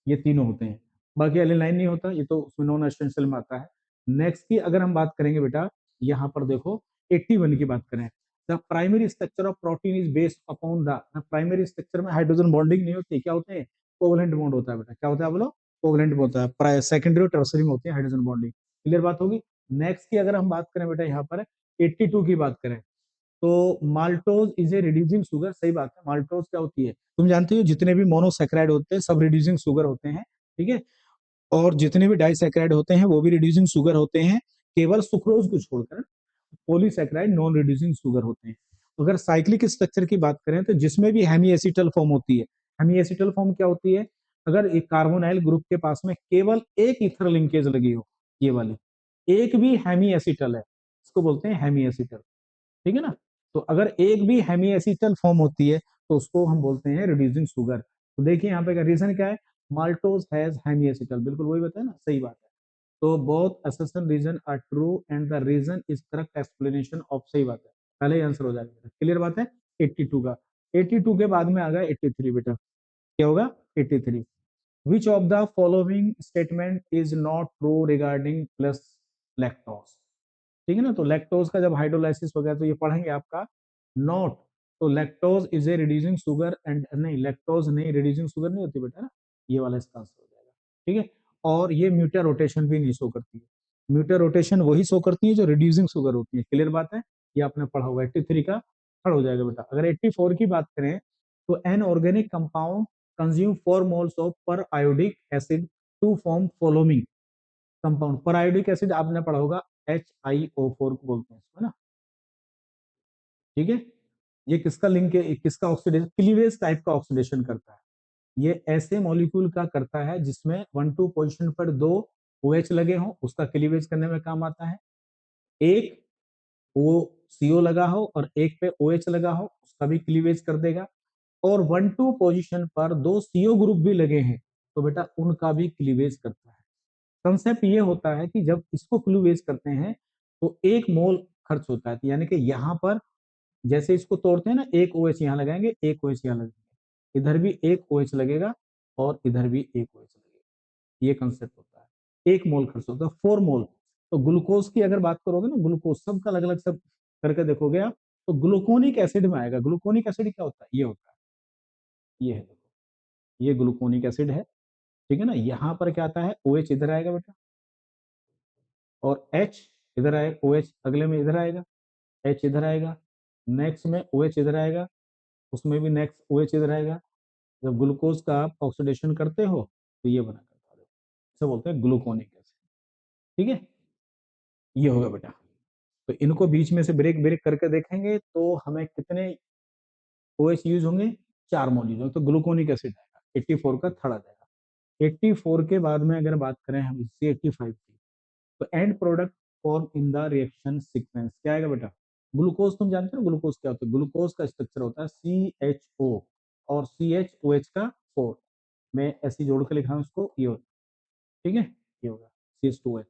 ये तीनों होते हैं, बाकी एलिनाइन नहीं होता, ये तो उसमें नॉन एसेंशियल में आता है। नेक्स्ट की अगर हम बात करेंगे बेटा, यहाँ पर देखो 81 की बात करें, the primary structure of protein is based upon the primary structure में हाइड्रोजन बॉन्डिंग नहीं होती, क्या होते हैं? कोवलेंट बॉन्ड होता है बेटा, क्या होता है बोलो? कोवलेंट होता है। सेकेंडरी और टर्सरी में होती है हाइड्रोजन बॉन्डिंग। क्लियर बात होगी। नेक्स्ट की अगर हम बात करें बेटा, यहाँ पर 82 की बात करें, तो maltose is a reducing sugar. सही बात है, माल्टोज क्या होती है? तुम जानते हो जितने भी मोनोसेक्राइड होते हैं सब रिड्यूसिंग शुगर होते हैं, ठीक है। और जितने भी डाइसेक्राइड होते हैं वो भी रिड्यूसिंग शुगर होते हैं, केवल सुक्रोज को छोड़कर पॉलीसेक्राइड नॉन रिड्यूसिंग शुगर होते हैं। अगर साइक्लिक स्ट्रक्चर की बात करें तो जिसमें भी हेमी एसिटल फॉर्म होती है, हेमी एसिटल फॉर्म क्या होती है? अगर एक कार्बोनाइल ग्रुप के पास में केवल एक इथर लिंकेज लगी हो, ये वाली एक भी हेमी एसिटल है, इसको बोलते हैं हेमी एसिटल, ठीक है ना। तो अगर एक भी हेमी एसिटल फॉर्म होती है तो उसको हम बोलते हैं रिड्यूसिंग शुगर। तो देखिए यहाँ पे रीजन क्या है? माल्टोज हैज हेमी एसिटल, बिल्कुल वही बताया ना, सही बात है। तो both assertion reason are true and the reason is correct explanation of, सही बात है, पहले ही आंसर हो जाएगा। क्लियर बात है। 82 का, 82 के बाद में आ गया 83 बेटा, क्या होगा? 83, विच of the following statement is not true regarding plus lactose? ठीक है ना, तो लैक्टोज का जब हाइड्रोलाइसिस हो गया तो ये पढ़ेंगे आपका नॉट। तो lactose is a reducing sugar and नहीं, लैक्टोज नहीं, रिड्यूसिंग शुगर नहीं होती बेटा ना, ये वाला इसका आंसर हो जाएगा, ठीक है। और ये म्यूटा रोटेशन भी नहीं शो करती है, म्यूटा रोटेशन वही शो करती है जो रिड्यूसिंग शुगर होती है। क्लियर बात है, ये आपने पढ़ा होगा। 83 का खड़ा हो जाएगा बेटा। अगर 84 की बात करें तो an organic compound consume 4 moles of periodic acid to form following compound. Periodic acid आपने पढ़ा होगा HiO4 को बोलते हैं इसको, है ना, ठीक है। ये किसका लिंक है? किसका ऑक्सीडेशन, क्लीवेज टाइप का ऑक्सीडेशन करता है। ये ऐसे मॉलिक्यूल का करता है जिसमें 1 2 पोजीशन पर 2 OH लगे हों, उसका क्लीवेज करने में काम आता है। एक ओ CO लगा हो और एक पे OH लगा हो, उसका भी क्लीवेज कर देगा। और 1 2 पोजीशन पर 2 CO ग्रुप भी लगे हैं तो बेटा उनका भी क्लीवेज करता है। कंसेप्ट ये होता है कि जब इसको क्लीवेज करते हैं तो 1 मोल खर्च होता है, यानी कि यहाँ पर जैसे इसको तोड़ते हैं ना, एक OH यहाँ लगाएंगे, एक OH यहाँ लगाएंगे, इधर भी एक OH लगेगा और इधर भी एक OH लगेगा, ये कंसेप्ट होता है। 1 मोल खर्च होता है, 4 मोल। तो ग्लूकोज की अगर बात करोगे ना, ग्लूकोज सबका अलग अलग सब करके देखोगे आप, तो ग्लूकोनिक एसिड में आएगा। ग्लूकोनिक एसिड क्या होता है? ये होता है, ये है देखो, ये ग्लूकोनिक एसिड है, ठीक है ना। यहाँ पर क्या आता है? OH इधर आएगा बेटा, और H इधर आएगा, OH अगले में इधर आएगा, H इधर आएगा, नेक्स्ट में OH इधर आएगा, उसमें भी नेक्स्ट OH इधर आएगा। जब ग्लूकोज का आप ऑक्सीडेशन करते हो तो ये बना करता है, इसे बोलते हैं ग्लूकोनिक एसिड, ठीक है। ये होगा बेटा। तो इनको बीच में से ब्रेक ब्रेक करके देखेंगे तो हमें कितने OH यूज होंगे? 4 मोल यूज होंगे, तो ग्लूकोनिक एसिड आएगा। 84 का थर्ड आ जाएगा। 84 के बाद में अगर बात करें हम इससे 85 की, तो and product form in the reaction sequence क्या आएगा बेटा? ग्लूकोज, तुम जानते हो ग्लूकोज क्या होता है? ग्लूकोज का स्ट्रक्चर होता है CHO और CHOH का 4, मैं ऐसे जोड़ के लिखा हूं उसको, ये होता है, ठीक है। ये होगा CH2OH।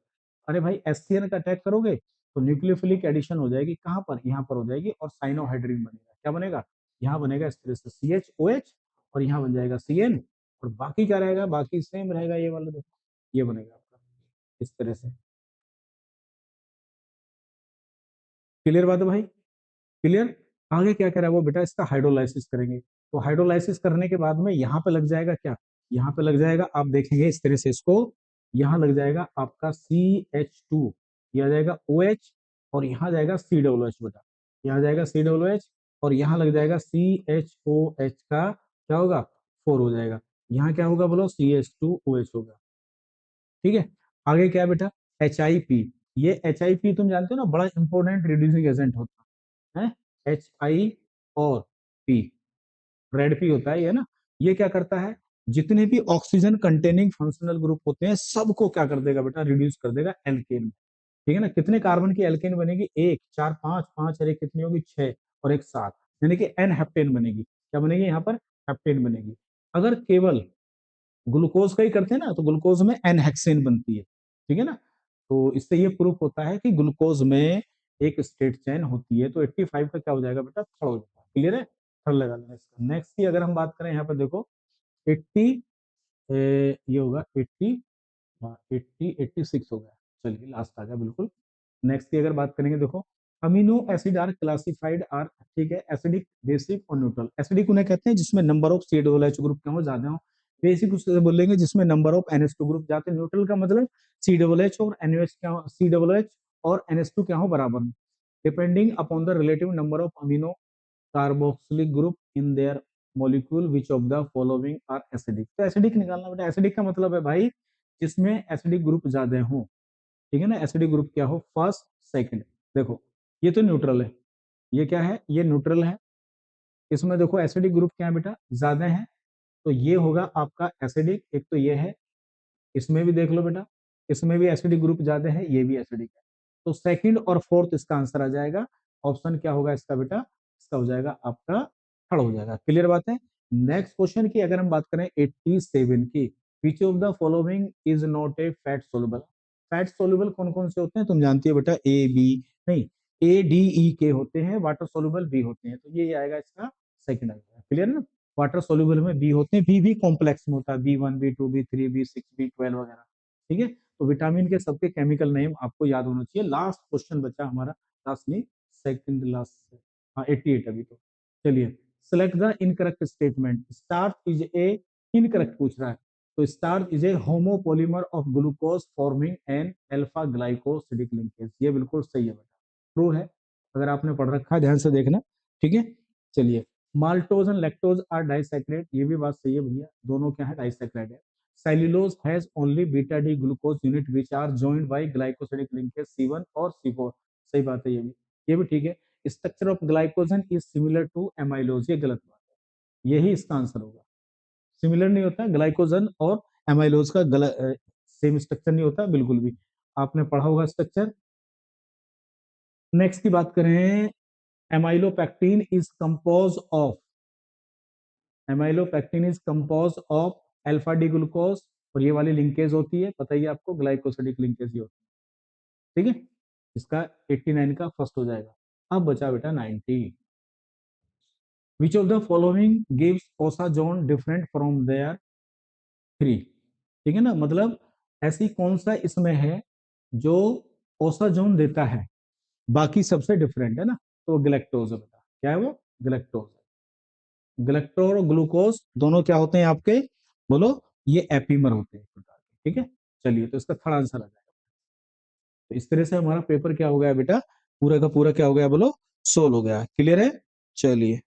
अरे भाई एससीएन का अटैक करोगे तो न्यूक्लियोफिलिक एडिशन हो जाएगी, कहां पर? यहाँ पर हो जाएगी, और साइनोहाइड्रिन बनेगा। क्या बनेगा? यहाँ बनेगा इस तरह से CHOH, और यहाँ बन जाएगा CN, और बाकी क्या रहेगा? बाकी सेम रहेगा, ये वाला देखो, ये बनेगा आपका इस तरह से। क्लियर बात है भाई, क्लियर। आगे क्या करा वो बेटा, इसका हाइड्रोलाइसिस करेंगे। तो हाइड्रोलाइसिस करने के बाद में यहाँ पे लग जाएगा क्या? यहाँ पे लग जाएगा, आप देखेंगे इस तरह से इसको, यहाँ लग जाएगा आपका CH2, यह आ जाएगा OH, और यहाँ जाएगा COOH बेटा, यहाँ जाएगा COOH, और यहाँ लग जाएगा CHOH का क्या होगा? 4 हो जाएगा। यहाँ क्या होगा बोलो? CH2OH होगा, ठीक है। आगे क्या है बेटा? HIP। ये HIP तुम जानते हो ना, बड़ा इंपॉर्टेंट रिड्यूसिंग एजेंट होता है। HI और P, रेड पी होता है ये ना। ये क्या करता है? जितने भी ऑक्सीजन कंटेनिंग फंक्शनल ग्रुप होते हैं सबको क्या कर देगा बेटा? रिड्यूस कर देगा एल्केन में, ठीक है ना। कितने कार्बन की एल्केन बनेगी? 1 4 5 5, अरे कितनी होगी? 6 और एक 7, यानी कि एन हेप्टेन बनेगी। क्या बनेगी यहाँ पर? हेप्टेन बनेगी। अगर केवल ग्लूकोज का ही करते हैं ना तो ग्लूकोज में एन हेक्सेन बनती है, ठीक है ना। तो इससे ये प्रूफ होता है कि ग्लूकोज में एक स्टेट चेन होती है। तो 85 का क्या हो जाएगा बेटा, थर्ड हो जाएगा। क्लियर है, थर्ड लगा लेना इसका। नेक्स्ट की अगर हम बात करें यहाँ पर देखो 80 ये होगा 80, हाँ 86 हो गया। चलिए लास्ट आ गया बिल्कुल। नेक्स्ट की अगर बात करेंगे देखो amino acid are classified are, ठीक है, एसिडिक, बेसिक और न्यूट्रल। एसिडिक उन्हें कहते हैं जिसमें नंबर ऑफ COOH ग्रुप क्या हो, ज्यादा हो। बेसिक उससे बोलेंगे जिसमें नंबर ऑफ NH2 ग्रुप जाते हैं। न्यूट्रल का मतलब COOH और NH क्या हो, COOH और NH2 क्या हो, बराबर हो, depending upon the relative number of amino carboxylic group in their molecule which of the following are acidic. तो एसिडिक निकालना बेटा, एसिडिक का मतलब है भाई जिसमें एसिडिक ग्रुप ज्यादा हो, ठीक है ना। एसिडिक ग्रुप क्या हो, फर्स्ट सेकंड। देखो ये तो न्यूट्रल है, ये क्या है, ये न्यूट्रल है। इसमें देखो एसिडिक ग्रुप क्या है बेटा, ज्यादा है, तो ये होगा आपका एसिडिक। एक तो ये है, इसमें भी देख लो बेटा, इसमें भी एसिडिक ग्रुप ज्यादा है, ये भी एसिडिक है। तो सेकंड और फोर्थ इसका आंसर आ जाएगा। ऑप्शन क्या होगा इसका बेटा, इसका हो जाएगा आपका थर्ड हो जाएगा। क्लियर बात है। नेक्स्ट क्वेश्चन की अगर हम बात करें 87 की, विच of the following is not a fat soluble. Fat soluble कौन कौन से होते हैं तुम जानती है बेटा, ए बी नहीं, ADE के होते हैं, वाटर सोल्यूबल बी होते हैं। तो ये आएगा इसका सेकंड आएगा। क्लियर ना, वाटर सोल्यूबल में बी होते हैं, बी भी कॉम्प्लेक्स में होता है, B1 B2 B3 B6 B12 वगैरह, ठीक है। तो विटामिन के सबके केमिकल नेम आपको याद होना चाहिए। लास्ट क्वेश्चन बचा हमारा, लास्ट नहीं, सेकंड लास्ट, हाँ 88 अभी तो। चलिए, select the incorrect statement. Starch is a, incorrect पूछ रहा है, तो starch is a homopolymer of glucose forming an alpha glycosidic linkage. ये बिल्कुल सही है बेटा, ट्रू है। अगर आपने पढ़ रखा है ध्यान से देखना, ठीक है। चलिए, maltose and lactose are disaccharide, ये भी बात सही है भैया, दोनों क्या है, डाइसैक्राइड है। Cellulose has only beta D glucose unit which are joined by glycosidic linkage C1 और C4, सही बात है, ये भी ठीक है। Structure of glycogen is similar to amylose, ये गलत बात है, यही इसका आंसर होगा। सिमिलर नहीं होता ग्लाइकोजन और एमाइलोज का, सेम स्ट्रक्चर नहीं होता बिल्कुल भी, आपने पढ़ा होगा स्ट्रक्चर। नेक्स्ट की बात करें, amylopectin is compose of, amylopectin is compose of alpha D glucose, और ये वाली लिंकेज होती है, पता ही आपको, ग्लाइकोसिडिक लिंकेज ही होती है, ठीक है। इसका 89 का फर्स्ट हो जाएगा। अब बचा बेटा 90, which of the following gives osazone different from their three, ठीक है ना, मतलब ऐसी कौन सा इसमें है जो ओसाजोन देता है बाकी सबसे डिफरेंट है ना, तो गलेक्टोज है बेटा। क्या है वो, गलेक्टोज। गलेक्टोज और ग्लूकोज दोनों क्या होते हैं आपके, बोलो, ये एपीमर होते हैं एक प्रकार के, ठीक है। चलिए, तो इसका थर्ड आंसर आ जाएगा। तो इस तरह से हमारा पेपर क्या हो गया बेटा, पूरा का पूरा क्या हो गया, बोलो, सोल्व हो गया। क्लियर है, चलिए।